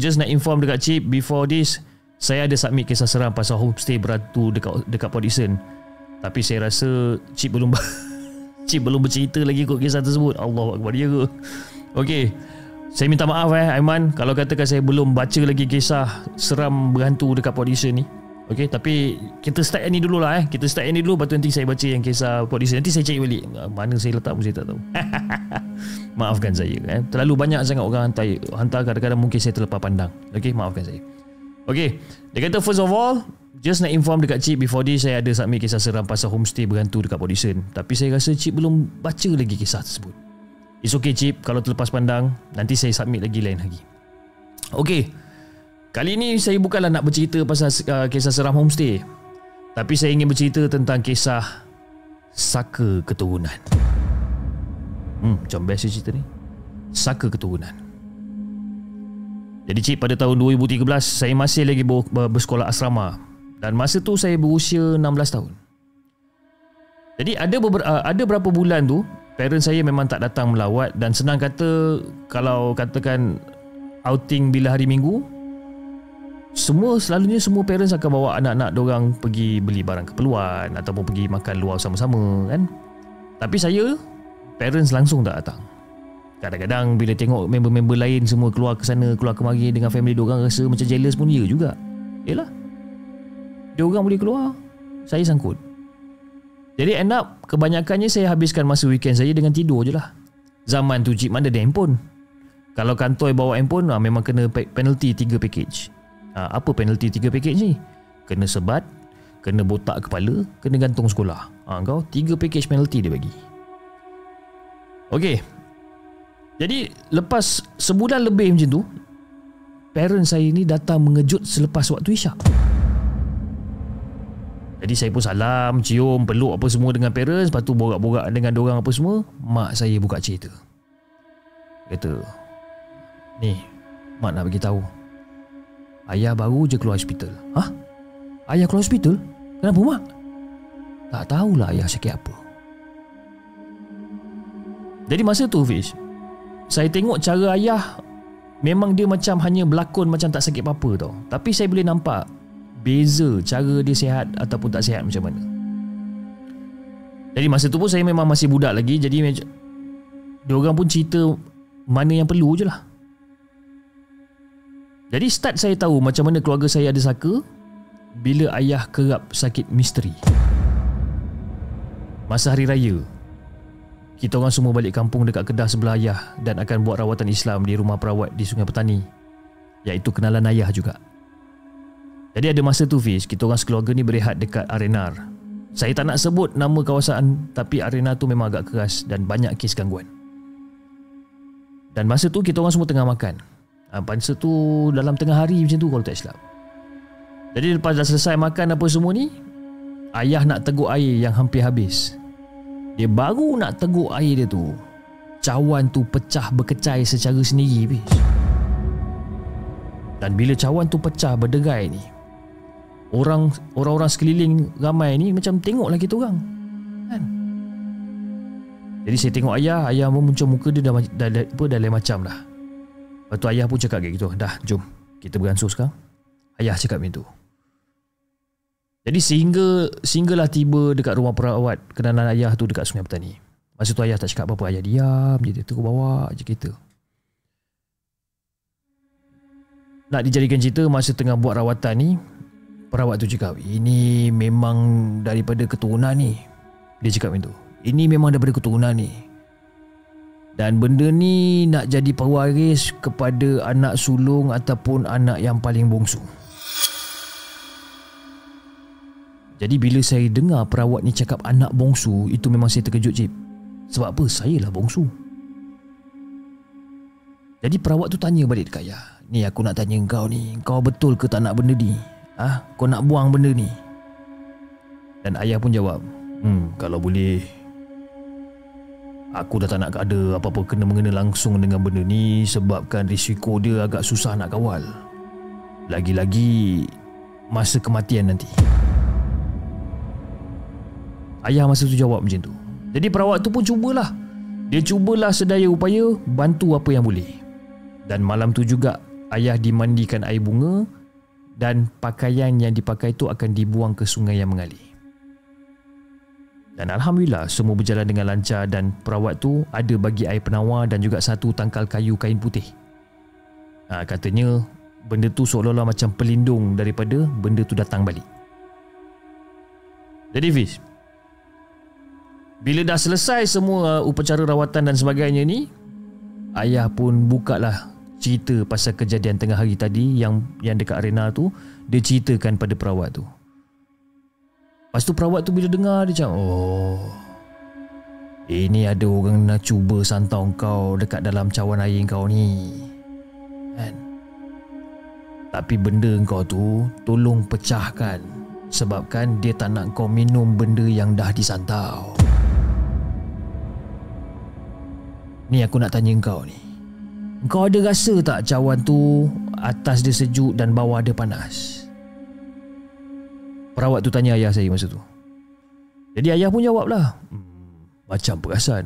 just nak inform dekat Cip, before this saya ada submit kisah seram pasal homestay beratu dekat Port Dickson. Tapi saya rasa Cip belum bercerita lagi kot kisah tersebut. Allahu Akbar, dia ke? Okey, saya minta maaf Aiman kalau katakan saya belum baca lagi kisah seram berhantu dekat Port Dickson ni. Okey, tapi kita start yang ni dulu lah Kita start yang ni dulu, lepas tu nanti saya baca yang kisah Port Dickson. Nanti saya cari balik mana saya letak pun saya tak tahu. Maafkan saya terlalu banyak sangat orang hantar, kadang-kadang mungkin saya terlepas pandang. Okey, maafkan saya. Okey, dia kata first of all, just nak inform dekat Cip, before this saya ada submit kisah seram pasal homestay berhantu dekat Port Dickson. Tapi saya rasa Cip belum baca lagi kisah tersebut. It's okay Cip, kalau terlepas pandang nanti saya submit lagi lain lagi. Okey, kali ni saya bukanlah nak bercerita pasal kisah seram homestay, tapi saya ingin bercerita tentang kisah saka keturunan. Macam best cerita ni, saka keturunan. Jadi Cip, pada tahun 2013 saya masih lagi bersekolah asrama, dan masa tu saya berusia 16 tahun. Jadi ada berapa bulan tu parents saya memang tak datang melawat, dan senang kata, kalau katakan outing bila hari Minggu, selalunya semua parents akan bawa anak-anak diorang pergi beli barang keperluan ataupun pergi makan luar sama-sama kan. Tapi saya, parents langsung tak datang. Kadang-kadang bila tengok member-member lain semua keluar ke sana, keluar kemari dengan family diorang, rasa macam jealous pun dia juga. Yelah, diorang boleh keluar, saya sangkut. Jadi end up, kebanyakannya saya habiskan masa weekend saya dengan tidur je lah. Zaman tu Cip, mana ada handphone. Kalau kantoi bawa handphone, memang kena penalty 3 package. Apa penalty 3 package ni? Kena sebat, kena botak kepala, kena gantung sekolah. Kau 3 package penalty dia bagi. Okey, jadi lepas sebulan lebih macam tu, parents saya ni datang mengejut selepas waktu isyak. Jadi saya pun salam, cium, peluk apa semua dengan parents. Lepas tu borak-borak dengan diorang apa semua. Mak saya buka cerita. Kata, ni, mak nak bagi tahu, ayah baru je keluar hospital. Hah? Ayah keluar hospital? Kenapa mak? Tak tahulah ayah sakit apa. Jadi masa tu Fish, saya tengok cara ayah, memang dia macam hanya berlakon macam tak sakit apa-apa tau. Tapi saya boleh nampak beza cara dia sihat ataupun tak sihat macam mana. Jadi masa tu pun saya memang masih budak lagi. Jadi diorang pun cerita mana yang perlu je lah. Jadi start saya tahu macam mana keluarga saya ada saka bila ayah kerap sakit misteri. Masa hari raya, kita orang semua balik kampung dekat Kedah sebelah ayah dan akan buat rawatan Islam di rumah perawat di Sungai Petani, iaitu kenalan ayah juga. Jadi ada masa tu Fiz, kita orang sekeluarga ni berehat dekat Arenar. Saya tak nak sebut nama kawasan, tapi arena tu memang agak keras dan banyak kes gangguan. Dan masa tu kita orang semua tengah makan. Masa tu dalam tengah hari macam tu kalau tak silap. Jadi lepas dah selesai makan apa semua ni, ayah nak teguk air yang hampir habis. Dia baru nak teguk air dia tu, cawan tu pecah berkecai secara sendiri Fiz. Dan bila cawan tu pecah berderai ni, orang-orang sekeliling ramai ni macam tengoklah kita orang kan. Jadi saya tengok ayah pun muncul muka dia dah lain macam dah. Lepas tu ayah pun cakap kayak gitu, dah jom kita beransur sekarang. Ayah cakap macam tu. Jadi sehinggalah tiba dekat rumah perawat kenalan ayah tu dekat Sungai Petani. Masa tu ayah tak cakap apa-apa, ayah diam je, dia terus bawa je kereta. Nak dijadikan cerita, masa tengah buat rawatan ni, perawat tu cakap, ini memang daripada keturunan ni. Dia cakap macam tu, ini memang daripada keturunan ni. Dan benda ni nak jadi pewaris kepada anak sulung ataupun anak yang paling bongsu. Jadi bila saya dengar perawat ni cakap anak bongsu, itu memang saya terkejut, Cip. Sebab apa? Saya lah bongsu. Jadi perawat tu tanya balik dekat ayah, ni aku nak tanya kau ni, kau betul ke tak nak benda ni? Kau nak buang benda ni? Dan ayah pun jawab, kalau boleh, aku dah tak nak ada apa-apa kena-mengena langsung dengan benda ni, sebabkan risiko dia agak susah nak kawal. Lagi-lagi masa kematian nanti. Ayah masa tu jawab macam tu. Jadi perawat tu pun cubalah. Dia cubalah sedaya upaya bantu apa yang boleh. Dan malam tu juga ayah dimandikan air bunga dan pakaian yang dipakai tu akan dibuang ke sungai yang mengalir. Dan Alhamdulillah semua berjalan dengan lancar dan perawat tu ada bagi air penawar dan juga satu tangkal kayu kain putih. Katanya benda tu seolah-olah macam pelindung daripada benda tu datang balik. Jadi Fiz, bila dah selesai semua upacara rawatan dan sebagainya ni, ayah pun bukalah cerita pasal kejadian tengah hari tadi yang dekat arena tu. Dia ceritakan pada perawat tu. Lepas tu perawat tu bila dengar, dia cakap, oh, ini ada orang nak cuba santau kau dekat dalam cawan air kau ni kan? Tapi benda kau tu tolong pecahkan, sebabkan dia tak nak kau minum benda yang dah disantau. Ni aku nak tanya kau ni, kau ada rasa tak cawan tu atas dia sejuk dan bawah dia panas? Perawat tu tanya ayah saya masa tu. Jadi ayah pun jawab lah, macam perasan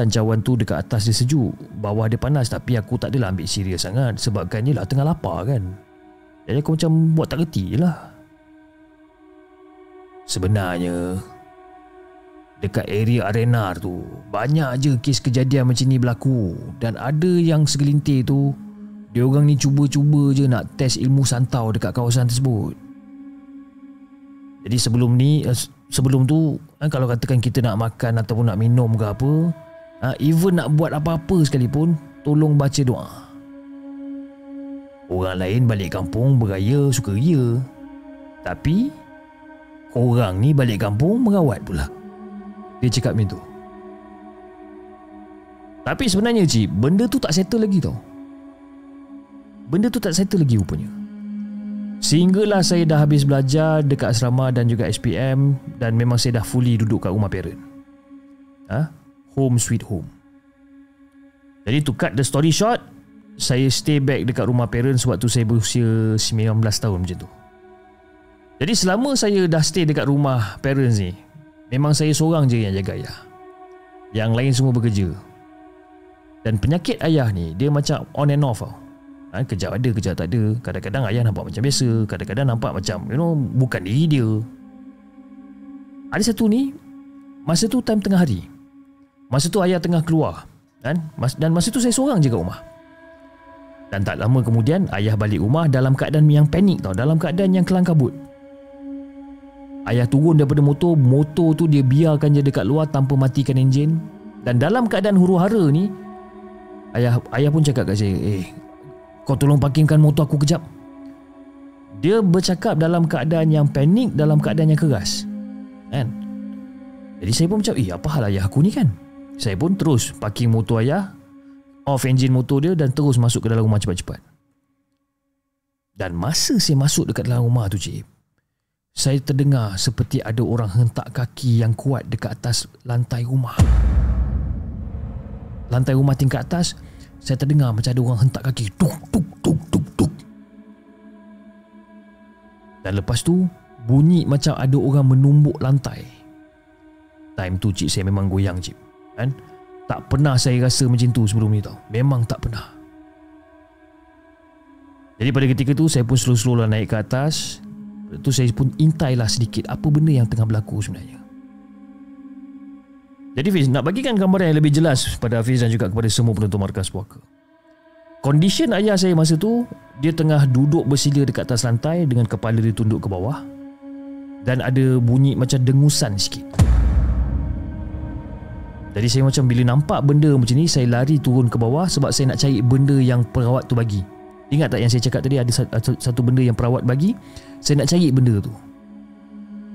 cawan tu dekat atas dia sejuk, bawah dia panas. Tapi aku tak adalah ambil serius sangat, sebabkan ni lah tengah lapar kan. Jadi aku macam buat tak reti je lah. Sebenarnya dekat area arena tu banyak je kes kejadian macam ni berlaku. Dan ada yang segelintir tu, dia orang ni cuba-cuba je nak test ilmu santau dekat kawasan tersebut. Jadi sebelum tu kalau katakan kita nak makan ataupun nak minum ke apa, even nak buat apa-apa sekalipun, tolong baca doa. Orang lain balik kampung beraya suka ria, tapi korang ni balik kampung merawat pula. Dia cakap macam tu. Tapi sebenarnya Cik, benda tu tak settle lagi tau. Benda tu tak settle lagi rupanya. Sehinggalah saya dah habis belajar dekat asrama dan juga SPM, dan memang saya dah fully duduk kat rumah parent. Home sweet home. Jadi to cut the story short, saya stay back dekat rumah parent sewaktu saya berusia 19 tahun macam tu. Jadi selama saya dah stay dekat rumah parents ni, memang saya seorang je yang jaga ayah. Yang lain semua bekerja. Dan penyakit ayah ni, dia macam on and off tau. Kejap ada, kejap tak ada. Kadang-kadang ayah nampak macam biasa, kadang-kadang nampak macam bukan diri dia. Ada satu ni, masa tu time tengah hari, masa tu ayah tengah keluar kan? Dan masa tu saya seorang je kat rumah. Dan tak lama kemudian ayah balik rumah dalam keadaan yang panik tau, dalam keadaan yang kelang kabut. Ayah turun daripada motor tu dia biarkan je dekat luar tanpa matikan enjin. Dan dalam keadaan huru-hara ni, ayah pun cakap kat saya, kau tolong parkingkan motor aku kejap. Dia bercakap dalam keadaan yang panik, dalam keadaan yang keras kan? Jadi saya pun macam, apa hal ayah aku ni kan? Saya pun terus parking motor ayah, off enjin motor dia, dan terus masuk ke dalam rumah cepat-cepat. Dan masa saya masuk dekat dalam rumah tu Cik, saya terdengar seperti ada orang hentak kaki yang kuat dekat atas lantai rumah. Lantai rumah tingkat atas, saya terdengar macam ada orang hentak kaki. Tuk, tuk, tuk, tuk, tuk. Dan lepas tu bunyi macam ada orang menumbuk lantai. Time tu cik saya memang goyang cik, kan? Tak pernah saya rasa macam tu sebelum ni tau. Memang tak pernah. Jadi pada ketika tu saya pun slow-slow lah naik ke atas. Lepas tu saya pun intailah sedikit apa benda yang tengah berlaku sebenarnya. Jadi Fiz, nak bagikan gambaran yang lebih jelas pada Hafiz dan juga kepada semua penonton Markas Puaka. Kondisi ayah saya masa tu, dia tengah duduk bersila dekat atas lantai dengan kepala dia tunduk ke bawah. Dan ada bunyi macam dengusan sikit. Jadi saya macam bila nampak benda macam ni, saya lari turun ke bawah sebab saya nak cari benda yang perawat tu bagi. Ingat tak yang saya cakap tadi ada satu benda yang perawat bagi? Saya nak cari benda tu.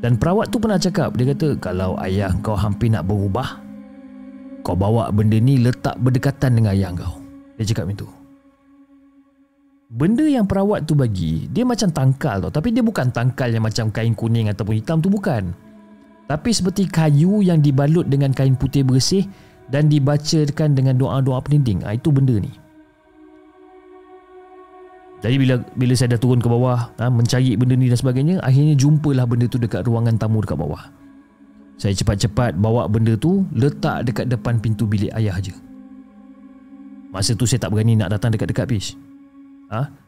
Dan perawat tu pernah cakap, dia kata kalau ayah kau hampir nak berubah, kau bawa benda ni letak berdekatan dengan ayah kau. Dia cakap macam tu. Benda yang perawat tu bagi, dia macam tangkal tau. Tapi dia bukan tangkal yang macam kain kuning ataupun hitam tu, bukan. Tapi seperti kayu yang dibalut dengan kain putih bersih dan dibacakan dengan doa-doa peninding. Itu benda ni. Jadi bila saya dah turun ke bawah, mencari benda ni dan sebagainya, akhirnya jumpalah benda tu dekat ruangan tamu dekat bawah. Saya cepat-cepat bawa benda tu, letak dekat depan pintu bilik ayah je. Masa tu saya tak berani nak datang dekat-dekat Fiz.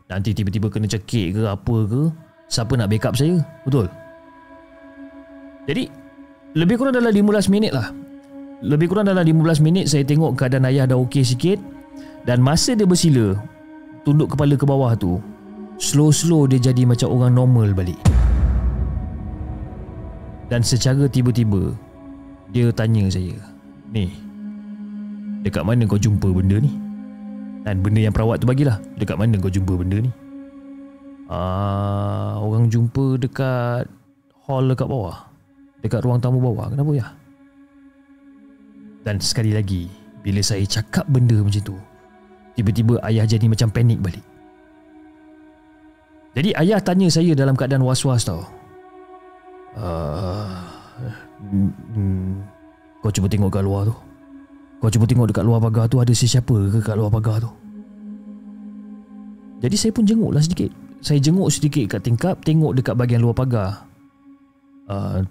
Nanti tiba-tiba kena cekik ke apa ke, siapa nak backup saya? Betul. Jadi lebih kurang dalam 15 minit lah. Lebih kurang dalam 15 minit saya tengok keadaan ayah dah okey sikit. Dan masa dia bersila tunduk kepala ke bawah tu, slow-slow dia jadi macam orang normal balik. Dan secara tiba-tiba dia tanya saya, "Ni, dekat mana kau jumpa benda ni?" Dan benda yang perawat tu bagilah, "Dekat mana kau jumpa benda ni?" Orang jumpa dekat hall dekat bawah, dekat ruang tamu bawah. Kenapa ya? Dan sekali lagi, bila saya cakap benda macam tu, tiba-tiba ayah jadi macam panik balik. Jadi ayah tanya saya dalam keadaan was-was tau. Kau cuba tengok kat luar tu. Kau cuba tengok dekat luar pagar tu, ada sesiapa ke kat luar pagar tu? Jadi saya pun jenguklah sedikit. Saya jenguk sedikit kat tingkap, tengok dekat bahagian luar pagar.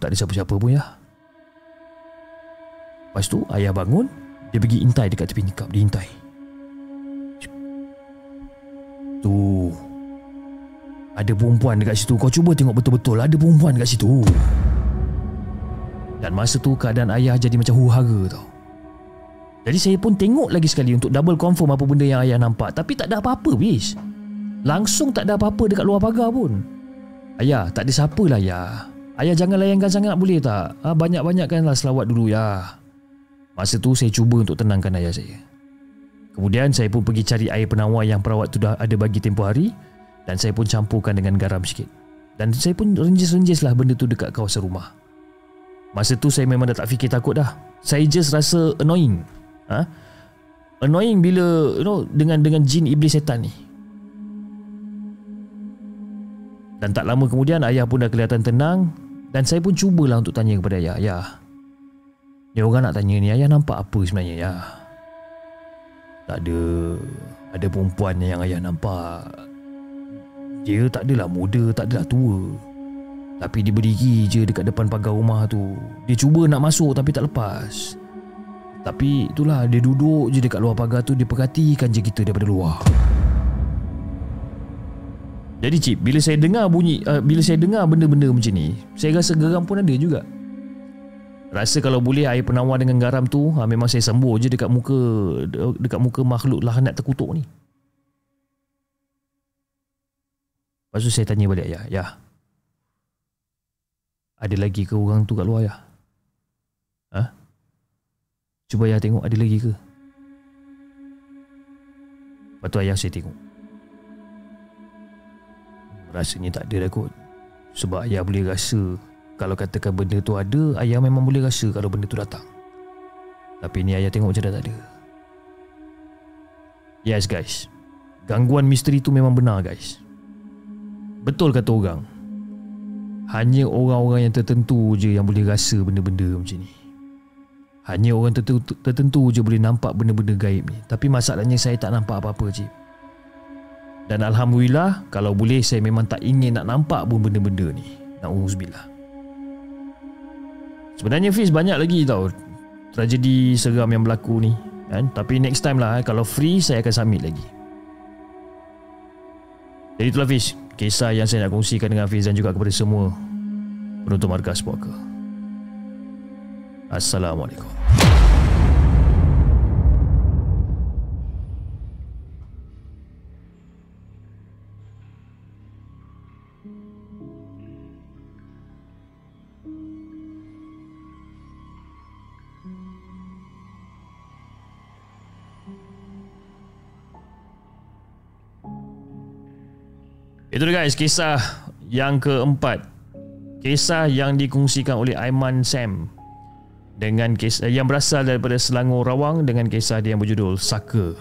Tak ada siapa-siapa pun ya. Lepas tu ayah bangun, dia pergi intai dekat tepi tingkap. Dia intai. Tu, ada perempuan dekat situ. Kau cuba tengok betul-betul, ada perempuan dekat situ. Dan masa tu keadaan ayah jadi macam huru-hara tau. Jadi saya pun tengok lagi sekali untuk double confirm apa benda yang ayah nampak. Tapi tak ada apa-apa bis. Langsung tak ada apa-apa dekat luar pagar pun. Ayah, tak ada siapa lah ayah. Ayah jangan layankan sangat boleh tak? Banyak-banyakkanlah selawat dulu ya. Masa tu saya cuba untuk tenangkan ayah saya. Kemudian saya pun pergi cari air penawar yang perawat tu dah ada bagi tempoh hari. Dan saya pun campurkan dengan garam sikit. Dan saya pun renjis-renjis lah benda tu dekat kawasan rumah. Masa tu saya memang dah tak fikir takut dah. Saya just rasa annoying. Annoying bila dengan jin iblis setan ni. Dan tak lama kemudian ayah pun dah kelihatan tenang. Dan saya pun cubalah untuk tanya kepada ayah. "Ayah, ni orang nak tanya ni, ayah nampak apa sebenarnya ya?" "Tak ada. Ada perempuan yang ayah nampak. Dia tak adalah muda, tak adalah tua. Tapi dia berdiri je dekat depan pagar rumah tu. Dia cuba nak masuk tapi tak lepas. Tapi itulah, dia duduk je dekat luar pagar tu. Dia perhatikan je kita daripada luar." Jadi cip, bila saya dengar bila saya dengar benda-benda macam ni, saya rasa geram pun ada juga. Rasa kalau boleh air penawar dengan garam tu memang saya sembur je dekat muka makhluk lahanat terkutuk ni. Lepas tu saya tanya balik ayah, "Ya, ada lagi ke orang tu kat luar ya? Cuba ayah tengok ada lagi ke?" Lepas tu ayah saya tengok. Rasanya tak ada dah kot. Sebab ayah boleh rasa, kalau katakan benda tu ada, ayah memang boleh rasa kalau benda tu datang. Tapi ni ayah tengok macam dah tak ada. Yes guys, gangguan misteri tu memang benar guys. Betul kata orang, hanya orang-orang yang tertentu je yang boleh rasa benda-benda macam ni. Hanya orang tertentu je boleh nampak benda-benda gaib ni. Tapi masalahnya saya tak nampak apa-apa je. Dan Alhamdulillah, kalau boleh saya memang tak ingin nak nampak pun benda-benda ni. Na'udzubillah. Sebenarnya Fiz banyak lagi tau tragedi seram yang berlaku ni kan? Tapi next time lah, kalau free saya akan submit lagi. Jadi itulah Fiz, kisah yang saya nak kongsikan dengan Fiz dan juga kepada semua penonton Markas Puaka. Assalamualaikum. Itu dia guys, kisah yang keempat. Kisah yang dikongsikan oleh Aiman Sam dengan kisah yang berasal daripada Selangor Rawang dengan kisah dia yang berjudul Saka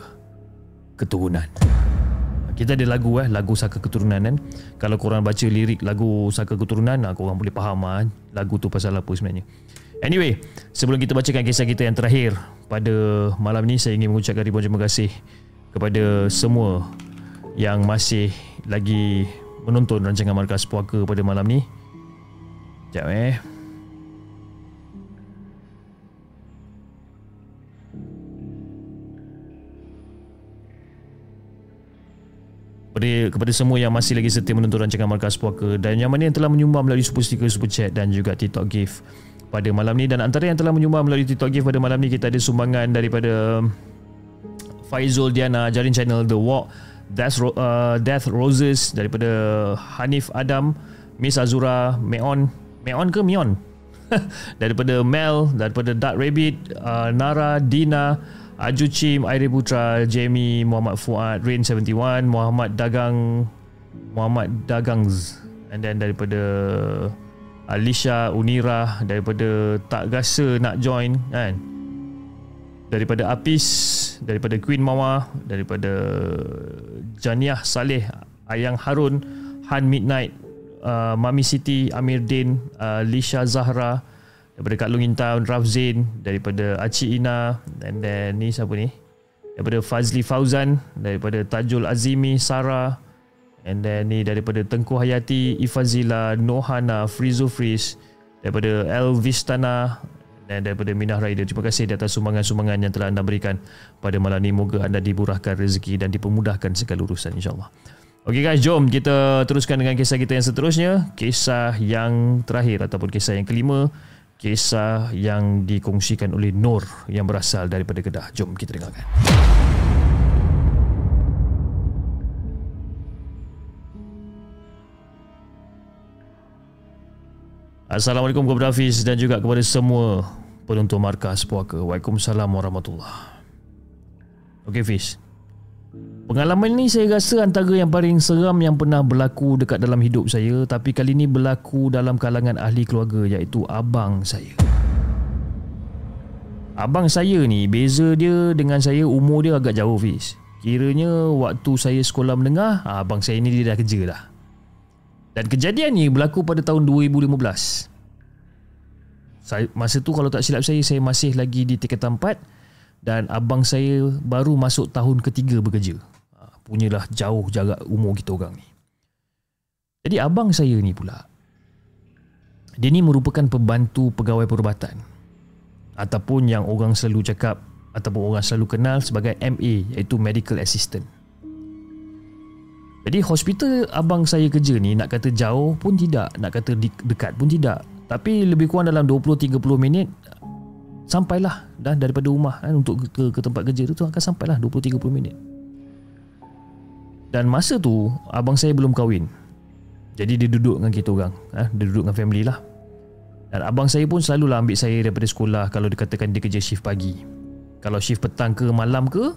Keturunan. Kita ada lagu Saka Keturunan kan. Kalau korang baca lirik lagu Saka Keturunan, korang boleh faham lagu tu pasal apa sebenarnya. Anyway, sebelum kita bacakan kisah kita yang terakhir pada malam ni, saya ingin mengucapkan ribuan terima kasih kepada semua yang masih lagi menonton rancangan Markas Puaka pada malam ni. Sekejap kepada semua yang masih lagi setia menonton rancangan Markas Puaka dan yang mana yang telah menyumbang melalui super sticker, super chat dan juga TikTok gift pada malam ni. Dan antara yang telah menyumbang melalui TikTok gift pada malam ni, kita ada sumbangan daripada Faizul Diana, Jarin Channel, The Walk, Death Roses, daripada Hanif Adam, Miss Azura, Meon ke Mion daripada Mel, daripada Dark Rabbit, Nara, Dina, Aju Chim, Aire Putra, Jamie, Muhammad Fuad, Rain 71, Muhammad Dagangs, and then daripada Alicia Unira, daripada Tak Gasa Nak Join kan, daripada Apis, daripada Queen Mama, daripada Janiah Saleh, Ayang Harun, Han Midnight, Mami Siti, Amir Din, Lisha Zahra, daripada Kak Long Intan, Raf Zain, daripada Aci Ina, and then ni siapa ni, daripada Fazli Fauzan, daripada Tajul Azimi, Sarah, and then ni daripada Tengku Hayati, Ifazila, Nohana, Frizo Friz, daripada Elvistana, dan daripada Minah Raider. Terima kasih di atas sumbangan-sumbangan yang telah anda berikan pada malam ni. Moga anda diburahkan rezeki dan dipermudahkan segala urusan, insyaAllah. Ok guys, jom kita teruskan dengan kisah kita yang seterusnya. Kisah yang terakhir ataupun kisah yang kelima, kisah yang dikongsikan oleh Nur yang berasal daripada Kedah. Jom kita dengarkan. Assalamualaikum kepada Hafiz dan juga kepada semua penonton Markas Puaka. Waalaikumsalam warahmatullahi. Ok Hafiz, pengalaman ni saya rasa antara yang paling seram yang pernah berlaku dekat dalam hidup saya, tapi kali ni berlaku dalam kalangan ahli keluarga, iaitu abang saya. Abang saya ni, beza dia dengan saya, umur dia agak jauh Hafiz. Kiranya waktu saya sekolah menengah, abang saya ni dia dah kerja dah. Dan kejadian ni berlaku pada tahun 2015. Masa tu kalau tak silap saya masih lagi di tingkatan 4 dan abang saya baru masuk tahun ketiga bekerja. Punyalah jauh jarak umur kita orang ni. Jadi abang saya ni pula, dia ni merupakan pembantu pegawai perubatan, ataupun yang orang selalu cakap ataupun orang selalu kenal sebagai MA, iaitu Medical Assistant. Jadi hospital abang saya kerja ni, nak kata jauh pun tidak, nak kata dekat pun tidak, tapi lebih kurang dalam 20-30 minit sampailah dah daripada rumah kan, untuk ke tempat kerja tu akan sampailah 20-30 minit. Dan masa tu abang saya belum kahwin, jadi dia duduk dengan kita orang, dia duduk dengan family lah. Dan abang saya pun selalulah ambil saya daripada sekolah kalau dikatakan dia kerja shift pagi. Kalau shift petang ke malam ke,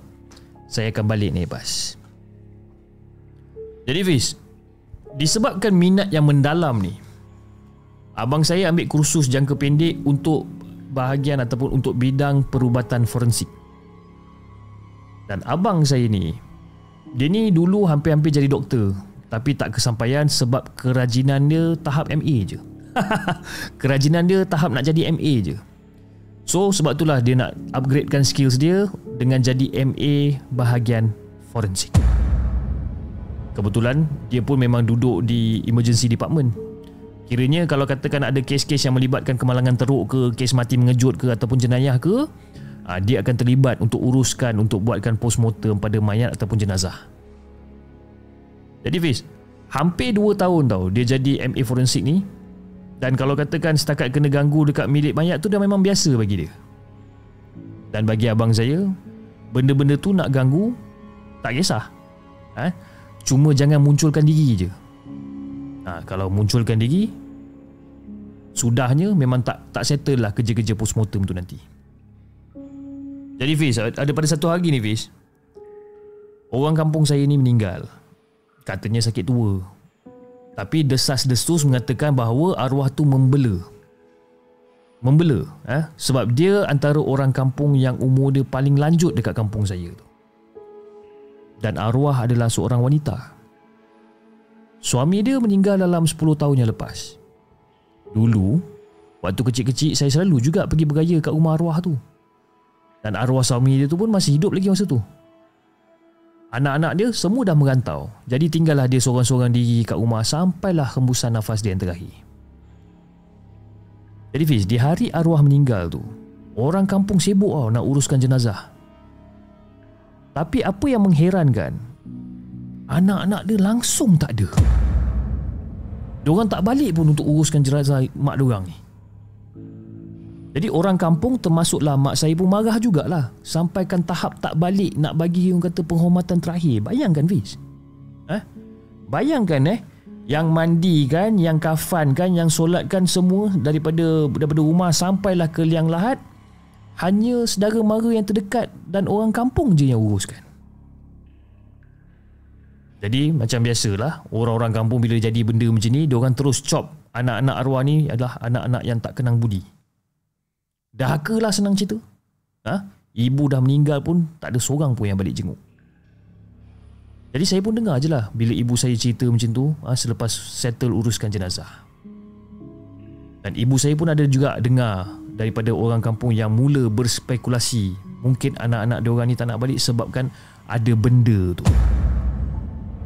saya akan balik naik bas. Jadi Fiz, disebabkan minat yang mendalam ni, abang saya ambil kursus jangka pendek untuk bahagian ataupun untuk bidang perubatan forensik. Dan abang saya ni, dia ni dulu hampir-hampir jadi doktor, tapi tak kesampaian sebab kerajinan dia tahap MA je. Kerajinan dia tahap nak jadi MA je. So sebab itulah dia nak upgradekan skills dia dengan jadi MA bahagian forensik. Kebetulan dia pun memang duduk di emergency department. Kiranya kalau katakan ada kes-kes yang melibatkan kemalangan teruk ke, kes mati mengejut ke ataupun jenayah ke, dia akan terlibat untuk uruskan, untuk buatkan postmortem pada mayat ataupun jenazah. Jadi Fiz, hampir 2 tahun tau dia jadi MA forensik ni. Dan kalau katakan setakat kena ganggu dekat milik mayat tu dah memang biasa bagi dia. Dan bagi abang saya, benda-benda tu nak ganggu tak kisah. Cuma jangan munculkan diri je. Kalau munculkan diri, sudahnya memang tak settle lah kerja-kerja postmortem tu nanti. Jadi Fiz, ada pada satu hari ni Fiz, orang kampung saya ni meninggal. Katanya sakit tua. Tapi desas-desus mengatakan bahawa arwah tu membela. Sebab dia antara orang kampung yang umur dia paling lanjut dekat kampung saya tu. Dan arwah adalah seorang wanita. Suami dia meninggal dalam 10 tahun yang lepas. Dulu, waktu kecil-kecil saya selalu juga pergi bergaya kat rumah arwah tu. Dan arwah suami dia tu pun masih hidup lagi masa tu. Anak-anak dia semua dah merantau. Jadi tinggallah dia seorang-seorang diri kat rumah sampailah hembusan nafas dia yang terakhir. Jadi Fiz, di hari arwah meninggal tu, orang kampung sibuk nak uruskan jenazah. Tapi apa yang mengherankan, anak-anak dia langsung tak ada. Diorang tak balik pun untuk uruskan jenazah mak diorang ni. Jadi orang kampung termasuklah mak saya pun marah jugalah. Sampaikan tahap tak balik nak bagi orang kata penghormatan terakhir. Bayangkan Fiz. Bayangkan yang mandi kan, yang kafan kan, yang solat kan, semua daripada rumah sampailah ke liang lahat, hanya saudara mara yang terdekat dan orang kampung je yang uruskan. Jadi macam biasalah, orang-orang kampung bila jadi benda macam ni, diorang terus cop anak-anak arwah ni adalah anak-anak yang tak kenang budi. Dahakalah senang cerita. Ibu dah meninggal pun tak ada seorang pun yang balik jenguk. Jadi saya pun dengar je lah bila ibu saya cerita macam tu selepas settle uruskan jenazah. Dan ibu saya pun ada juga dengar daripada orang kampung yang mula berspekulasi mungkin anak-anak diorang ni tak nak balik sebabkan ada benda tu.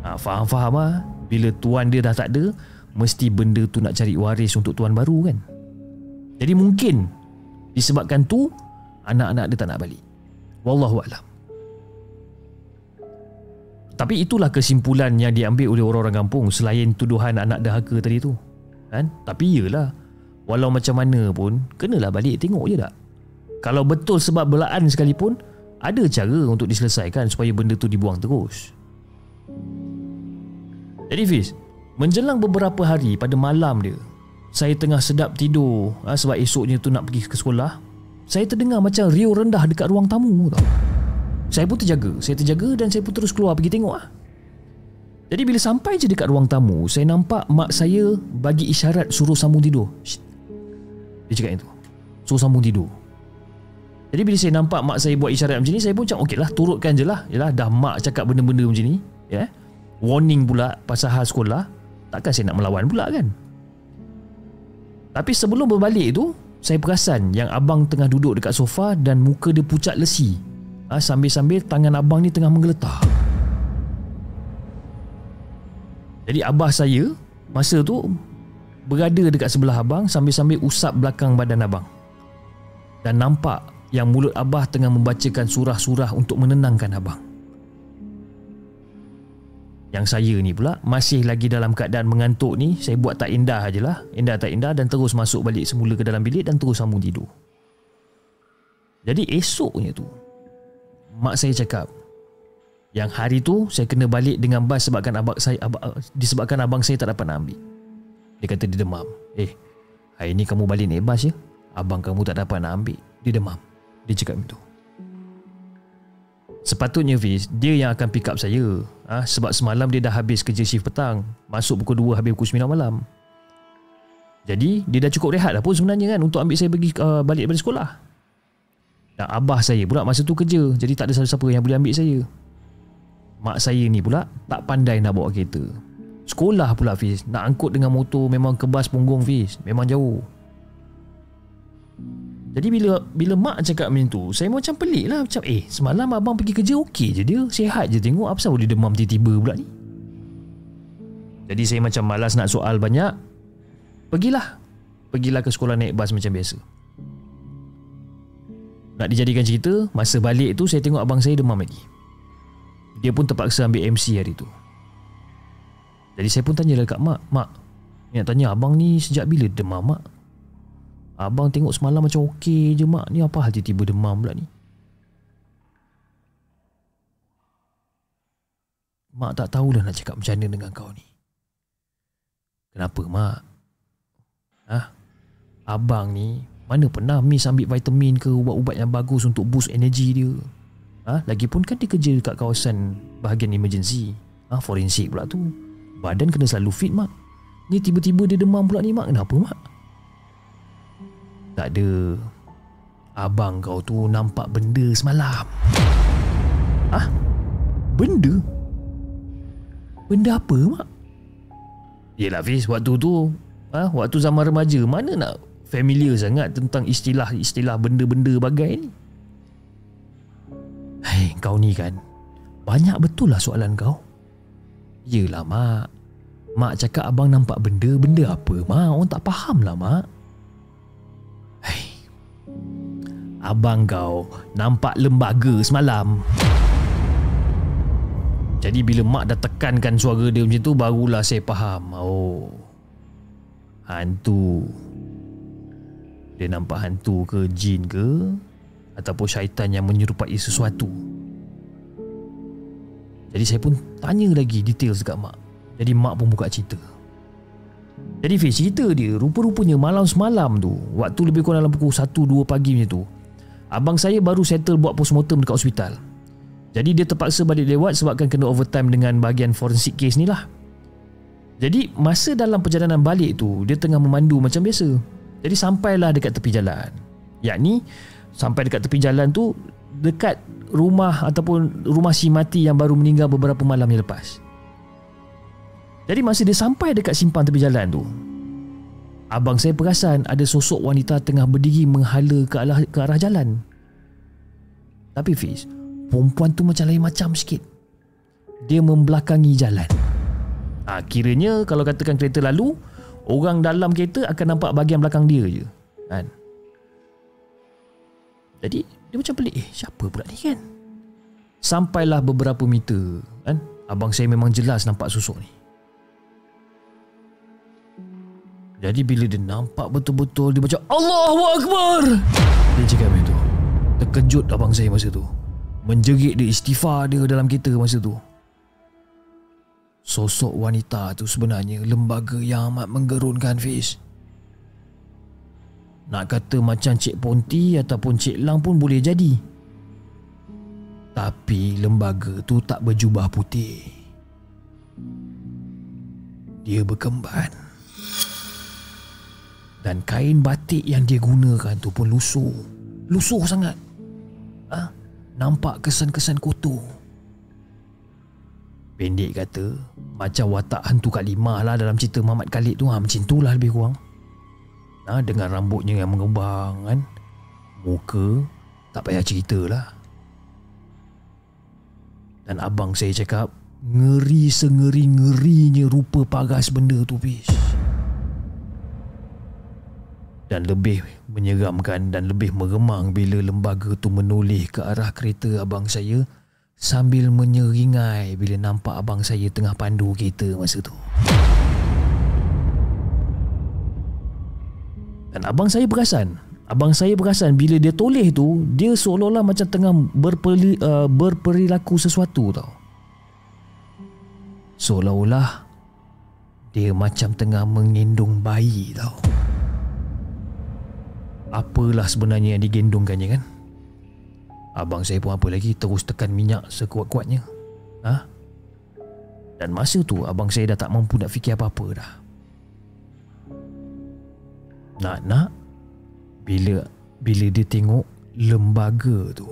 Faham-faham lah. Bila tuan dia dah tak ada, mesti benda tu nak cari waris untuk tuan baru kan. Jadi mungkin disebabkan tu anak-anak dia tak nak balik. Wallahualam. Tapi itulah kesimpulan yang diambil oleh orang-orang kampung selain tuduhan anak dahaka tadi tu kan. Tapi iyalah, walau macam mana pun kenalah balik tengok je tak. Kalau betul sebab belaan sekalipun, ada cara untuk diselesaikan supaya benda tu dibuang terus. Jadi Fiz, menjelang beberapa hari pada malam dia, saya tengah sedap tidur sebab esoknya tu nak pergi ke sekolah. Saya terdengar macam riuh rendah dekat ruang tamu tau. Saya pun terjaga dan saya pun terus keluar pergi tengok Jadi bila sampai je dekat ruang tamu, saya nampak mak saya bagi isyarat suruh sambung tidur. Shh. Dia cakap itu, suruh sambung tidur. Jadi bila saya nampak mak saya buat isyarat macam ni, saya pun cakap okey lah, turutkan je lah. Yalah, dah mak cakap benda-benda macam ni, warning pula pasal hal sekolah, takkan saya nak melawan pula kan. Tapi sebelum berbalik tu, saya perasan yang abang tengah duduk dekat sofa dan muka dia pucat lesi. Sambil-sambil tangan abang ni tengah menggeletar. Jadi abah saya masa tu berada dekat sebelah abang sambil-sambil usap belakang badan abang. Dan nampak yang mulut abah tengah membacakan surah-surah untuk menenangkan abang. Yang saya ni pula masih lagi dalam keadaan mengantuk ni, saya buat tak indah je lah. Indah tak indah dan terus masuk balik semula ke dalam bilik dan terus sambung tidur. Jadi esoknya tu, mak saya cakap yang hari tu saya kena balik dengan bas disebabkan abang saya tak dapat nak ambil. Dia kata dia demam. Hari ni kamu balik naik bas je, abang kamu tak dapat nak ambil, dia demam. Dia cakap macam tu. Sepatutnya Fiz, dia yang akan pick up saya sebab semalam dia dah habis kerja shift petang, masuk pukul 2 habis pukul 9 malam. Jadi dia dah cukup rehat dah pun sebenarnya kan untuk ambil saya pergi balik daripada sekolah. Dan abah saya pula masa tu kerja, jadi tak ada siapa-siapa yang boleh ambil saya. Mak saya ni pula tak pandai nak bawa kereta. Sekolah pula Fiz, nak angkut dengan motor memang kebas punggung Fiz, memang jauh. Jadi bila mak cakap macam tu, saya macam pelik lah. Macam semalam abang pergi kerja okey je dia, sihat je tengok, apa sebab dia demam tiba-tiba pula ni. Jadi saya macam malas nak soal banyak. Pergilah ke sekolah naik bas macam biasa. Nak dijadikan cerita, masa balik tu saya tengok abang saya demam lagi. Dia pun terpaksa ambil MC hari tu. Jadi saya pun tanya dekat mak, "Mak, nak tanya abang ni sejak bila demam, mak? Abang tengok semalam macam okey je, mak. Ni apa hal tiba-tiba demam pula ni?" Mak tak tahulah nak cakap macam mana dengan kau ni. Kenapa, mak? Abang ni mana pernah miss ambil vitamin ke ubat-ubat yang bagus untuk boost energi dia. Lagipun kan dia kerja dekat kawasan bahagian emergency. Forensik pula tu. Badan kena selalu fit, mak. Ni tiba-tiba dia demam pula ni, mak. Kenapa, mak? Tak ada. Abang kau tu nampak benda semalam. Benda? Benda apa, mak? Yelah Fiz, waktu tu waktu zaman remaja, mana nak familiar sangat tentang istilah-istilah benda-benda bagai ni. Hei, kau ni kan banyak betul lah soalan kau. Yelah, mak. Mak cakap abang nampak benda. Benda apa, mak? Orang tak faham lah, mak. Hei, abang kau nampak lembaga semalam. Jadi bila mak dah tekankan suara dia macam tu, barulah saya faham. Oh, hantu. Dia nampak hantu ke, jin ke, ataupun syaitan yang menyerupai sesuatu. Jadi saya pun tanya lagi details dekat mak. Jadi mak pun buka cerita. Jadi Fiz, cerita dia, rupa-rupanya malam semalam tu, waktu lebih kurang dalam pukul 1-2 pagi macam tu, abang saya baru settle buat postmortem dekat hospital. Jadi dia terpaksa balik lewat sebabkan kena overtime dengan bahagian forensic case ni lah. Jadi masa dalam perjalanan balik tu, dia tengah memandu macam biasa. Jadi sampailah dekat tepi jalan. Yakni sampai dekat tepi jalan tu, dekat rumah ataupun rumah si mati yang baru meninggal beberapa malam yang lepas. Jadi masa dia sampai dekat simpang tepi jalan tu, abang saya perasan ada sosok wanita tengah berdiri menghala ke arah jalan. Tapi Fiz, perempuan tu macam lain macam sikit. Dia membelakangi jalan. Kiranya kalau katakan kereta lalu, orang dalam kereta akan nampak bahagian belakang dia je, kan? Jadi dia macam pelik, siapa pula ni, kan? Sampailah beberapa meter, kan, abang saya memang jelas nampak sosok ni. Jadi bila dia nampak betul-betul, dia macam Allahu Akbar. Dia cakap macam tu. Terkejut abang saya masa tu. Menjerit dia, istighfar dia dalam kereta masa tu. Sosok wanita tu sebenarnya lembaga yang amat menggerunkan, Fiz. Nak kata macam Cik Ponti ataupun Cik Lang pun boleh jadi. Tapi lembaga tu tak berjubah putih. Dia berkemban. Dan kain batik yang dia gunakan tu pun lusuh. Lusuh sangat. Nampak kesan-kesan kotor. Pendek kata, macam watak hantu Kak Limah lah dalam cerita Muhammad Khalid tu. Macam tu lah lebih kurang. Dengan rambutnya yang mengembang, kan. Muka tak payah cerita lah. Dan abang saya cakap, ngeri sengeri-ngerinya rupa paras benda tu, bis. Dan lebih menyeramkan dan lebih meremang bila lembaga tu menoleh ke arah kereta abang saya sambil menyeringai bila nampak abang saya tengah pandu kereta masa tu. Dan abang saya perasan bila dia toleh tu, dia seolah-olah macam tengah berperilaku sesuatu, tau. Seolah-olah dia macam tengah mengendong bayi, tau. Apalah sebenarnya yang digendongkannya, kan? Abang saya pun apa lagi, terus tekan minyak sekuat-kuatnya. Dan masa tu abang saya dah tak mampu nak fikir apa-apa dah. Nak bila dia tengok lembaga tu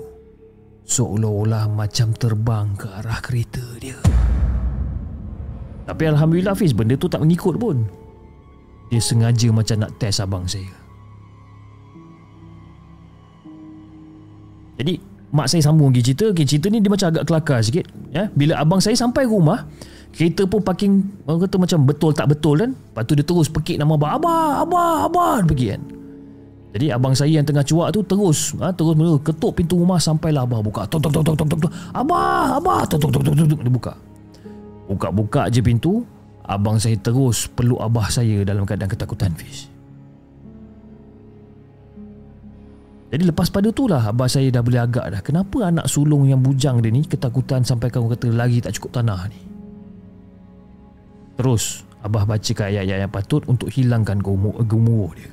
seolah-olah macam terbang ke arah kereta dia. Tapi Alhamdulillah, Fiz, benda tu tak mengikut pun. Dia sengaja macam nak test abang saya. Jadi mak saya sambung lagi cerita. Cerita ni dia macam agak kelakar sikit, ya. Bila abang saya sampai rumah, Kereta pun parking, orang kata macam betul tak betul kan. Lepas tu dia terus pekik nama abah dia pergi kan. Jadi abang saya yang tengah cuak tu terus ketuk pintu rumah sampailah abah buka. Tok abah tok dia buka. Buka je pintu. Abang saya terus peluk abah saya dalam keadaan ketakutan, Fiz. Jadi lepas pada tu lah abah saya dah boleh agak dah. Kenapa anak sulung yang bujang dia ni ketakutan sampai kau kata lagi tak cukup tanah ni. Terus abah bacakan ayat-ayat yang patut untuk hilangkan gemuruh dia.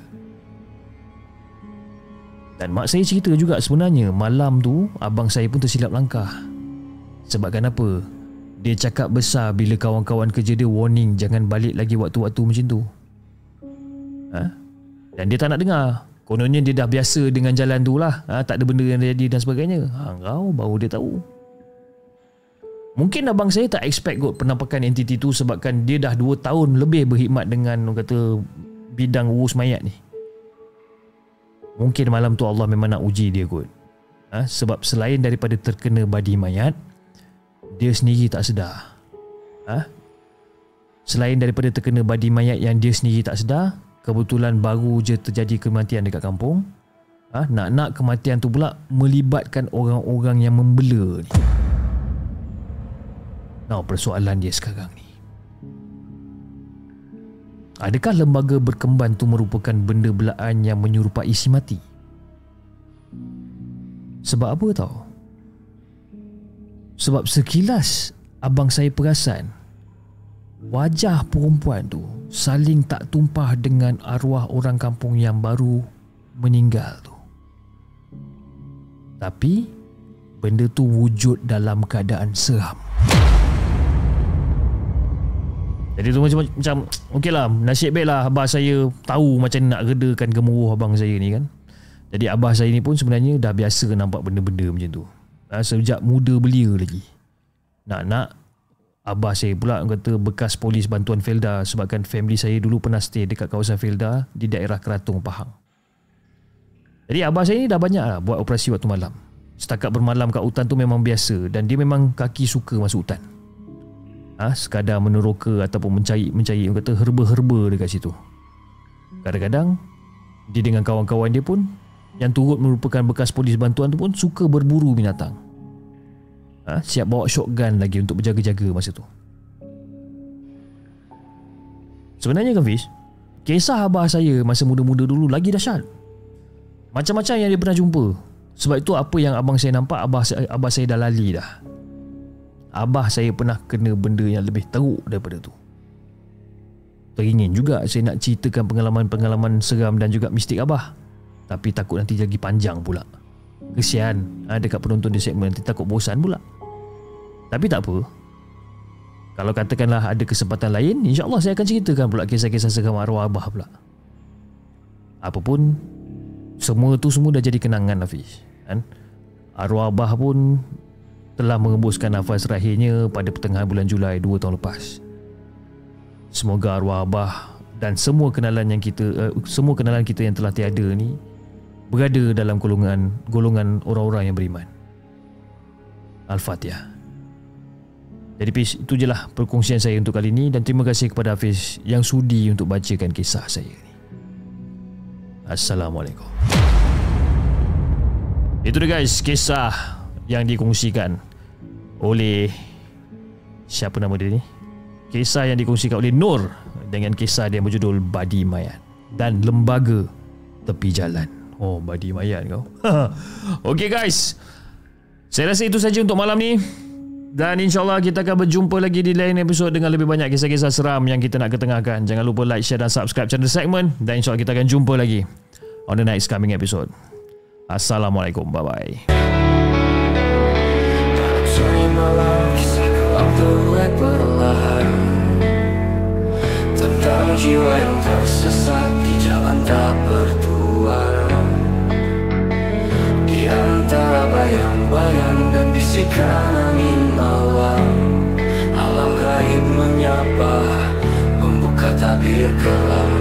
Dan mak saya cerita juga sebenarnya malam tu abang saya pun tersilap langkah. Sebabkan apa? Dia cakap besar bila kawan-kawan kerja dia warning jangan balik lagi waktu-waktu macam tu. Dan dia tak nak dengar. Kononnya dia dah biasa dengan jalan tu lah. Tak ada benda yang jadi dan sebagainya. Kau baru dia tahu. Mungkin abang saya tak expect kot penampakan entiti tu sebabkan dia dah 2 tahun lebih berkhidmat dengan kata bidang urus mayat ni. Mungkin malam tu Allah memang nak uji dia kot. Sebab selain daripada terkena badi mayat, dia sendiri tak sedar. Selain daripada terkena badi mayat yang dia sendiri tak sedar, kebetulan baru je terjadi kematian dekat kampung. Nak kematian tu pula melibatkan orang-orang yang membela ni. Nah, persoalan dia sekarang ni, adakah lembaga berkemban tu merupakan benda belaan yang menyerupai si mati? Sebab apa tau? Sebab sekilas abang saya perasan wajah perempuan tu saling tak tumpah dengan arwah orang kampung yang baru meninggal tu. Tapi benda tu wujud dalam keadaan seram. Jadi tu macam okey lah, nasib baik lah abah saya tahu macam nak redakan gemuruh abang saya ni kan. Jadi abah saya ni pun sebenarnya dah biasa nampak benda-benda macam tu. Sejak muda belia lagi. Nak abah saya pula kata bekas polis bantuan Felda sebabkan family saya dulu pernah stay dekat kawasan Felda di daerah Keratung, Pahang. Jadi abah saya ni dah banyak lah buat operasi waktu malam. Setakat bermalam kat hutan tu memang biasa dan dia memang kaki suka masuk hutan. Sekadar meneroka ataupun mencari orang kata herba-herba dekat situ. Kadang-kadang dia dengan kawan-kawan dia pun yang turut merupakan bekas polis bantuan tu pun suka berburu binatang. Siap bawa shotgun lagi untuk berjaga-jaga masa tu. Sebenarnya kan Fiz, kisah abah saya masa muda-muda dulu lagi dahsyat. Macam-macam yang dia pernah jumpa. Sebab itu apa yang abang saya nampak abah saya dah lali dah. Abah saya pernah kena benda yang lebih teruk daripada tu. Teringin juga saya nak ceritakan pengalaman-pengalaman seram dan juga mistik abah. Tapi takut nanti lagi panjang pula. Kesian dekat penonton di segmen nanti takut bosan pula. Tapi tak apa. Kalau katakanlah ada kesempatan lain, insya-Allah saya akan ceritakan pula kisah-kisah seram arwah abah pula. Apapun, semua dah jadi kenangan Hafiz kan? Arwah abah pun telah mengembuskan nafas terakhirnya pada pertengahan bulan Julai 2 tahun lepas. Semoga arwah abah dan semua kenalan kita yang telah tiada ni berada dalam golongan orang-orang yang beriman. Al-Fatihah. Jadi Fiz, itu je lah perkongsian saya untuk kali ini dan terima kasih kepada Hafiz yang sudi untuk bacakan kisah saya ni. Assalamualaikum. Itu dia guys, kisah yang dikongsikan oleh siapa nama dia ni? Kisah yang dikongsikan oleh Nur dengan kisah dia berjudul Badi Mayat dan Lembaga Tepi Jalan. Oh, badi mayat kau. Okay guys, saya rasa itu saja untuk malam ni. Dan insyaAllah kita akan berjumpa lagi di lain episod dengan lebih banyak kisah-kisah seram yang kita nak ketengahkan. Jangan lupa like, share dan subscribe channel segmen. Dan insyaAllah kita akan jumpa lagi on the next coming episode. Assalamualaikum. Bye-bye. Tentang jiwa yang tersesat di jalan tak bertualang, di antara bayang-bayang dan bisikan angin malam. Alam gaib menyapa, membuka tabir kelam.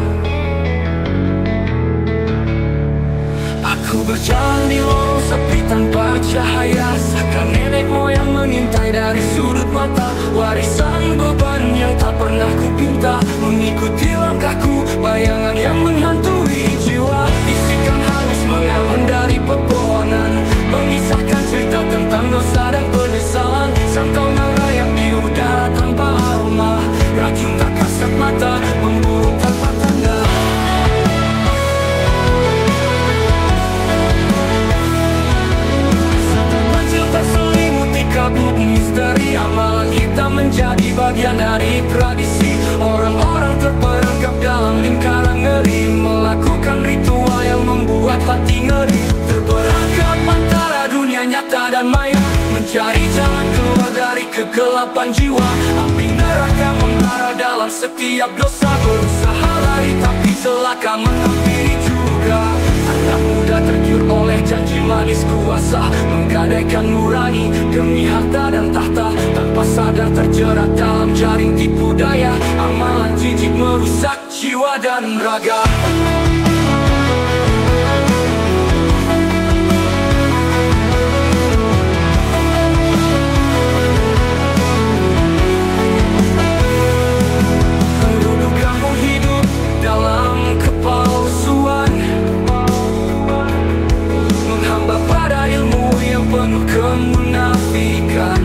Aku berjalan di lorong sepi tanpa cahaya, seakan nenek moyang mengintai dari sudut mata. Warisan beban ikuti langkahku, bayangan yang menghantui jiwa. Bisikan halus menghindari pepohonan, mengisahkan cerita tentang dosa dan penyesalan. Sangkau merayap di udara tanpa aroma, racun tak kasat mata, memburu tanpa tanda. Setelah terselimuti kabut misteri, amalan kita menjadi bagian dari tradisi. Orang-orang terperangkap dalam lingkaran ngeri, melakukan ritual yang membuat hati ngeri. Terperangkap antara dunia nyata dan maya, mencari jalan keluar dari kegelapan jiwa. Api neraka membara dalam setiap dosa, berusaha lari tapi celaka menghampiri juga. Anak muda tergiur oleh janji manis kuasa, menggadaikan nurani demi harta dan tahta, tanpa sadar terjerat dalam jaring tipu daya. Amalan jijik merusak jiwa dan raga. Penduduk kampung hidup dalam kepalsuan, menghamba pada ilmu yang penuh kemunafikan.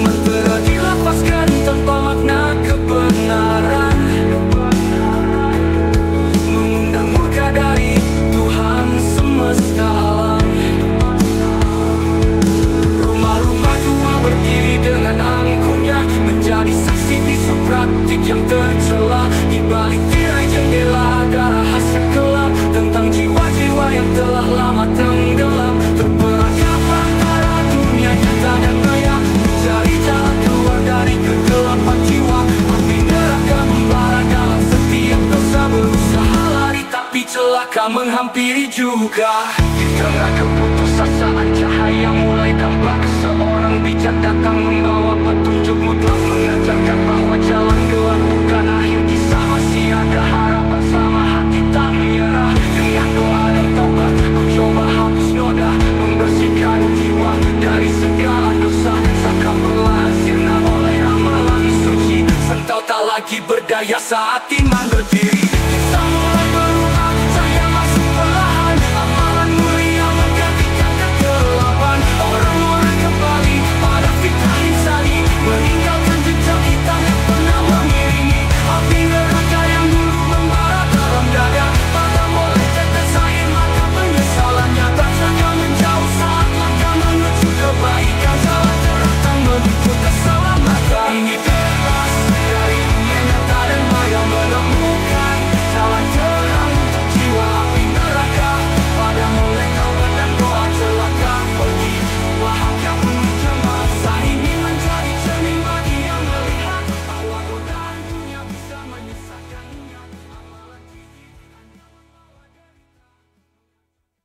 Mentera dilapaskan tanpa makna kebenaran, mengundang murka dari Tuhan semesta alam. Rumah-rumah tua berdiri dengan angkuhnya, menjadi saksi bisu praktik yang tercela. Di balik tirai jendela ada rahasia gelap tentang jiwa-jiwa yang telah lama tenggelam. Terperangkap antara dunia nyata dan maya, mencari jalan keluar dari kegelapan jiwa. Api neraka membara dalam setiap dosa, berusaha lari tapi celaka menghampiri juga. Di tengah keputusasaan cahaya mulai tampak, seorang bijak datang membawa petunjuk mutlak, mengajarkan bahwa jalan gelap bukan akhir kisah. Masih ada harapan sama hati tak menyerah. Dengan doa dan taubat ku coba hapus noda, membersihkan jiwa dari segala dosa. Sangka perlahan sirna oleh amalan suci, sentau tak lagi berdaya saat ini.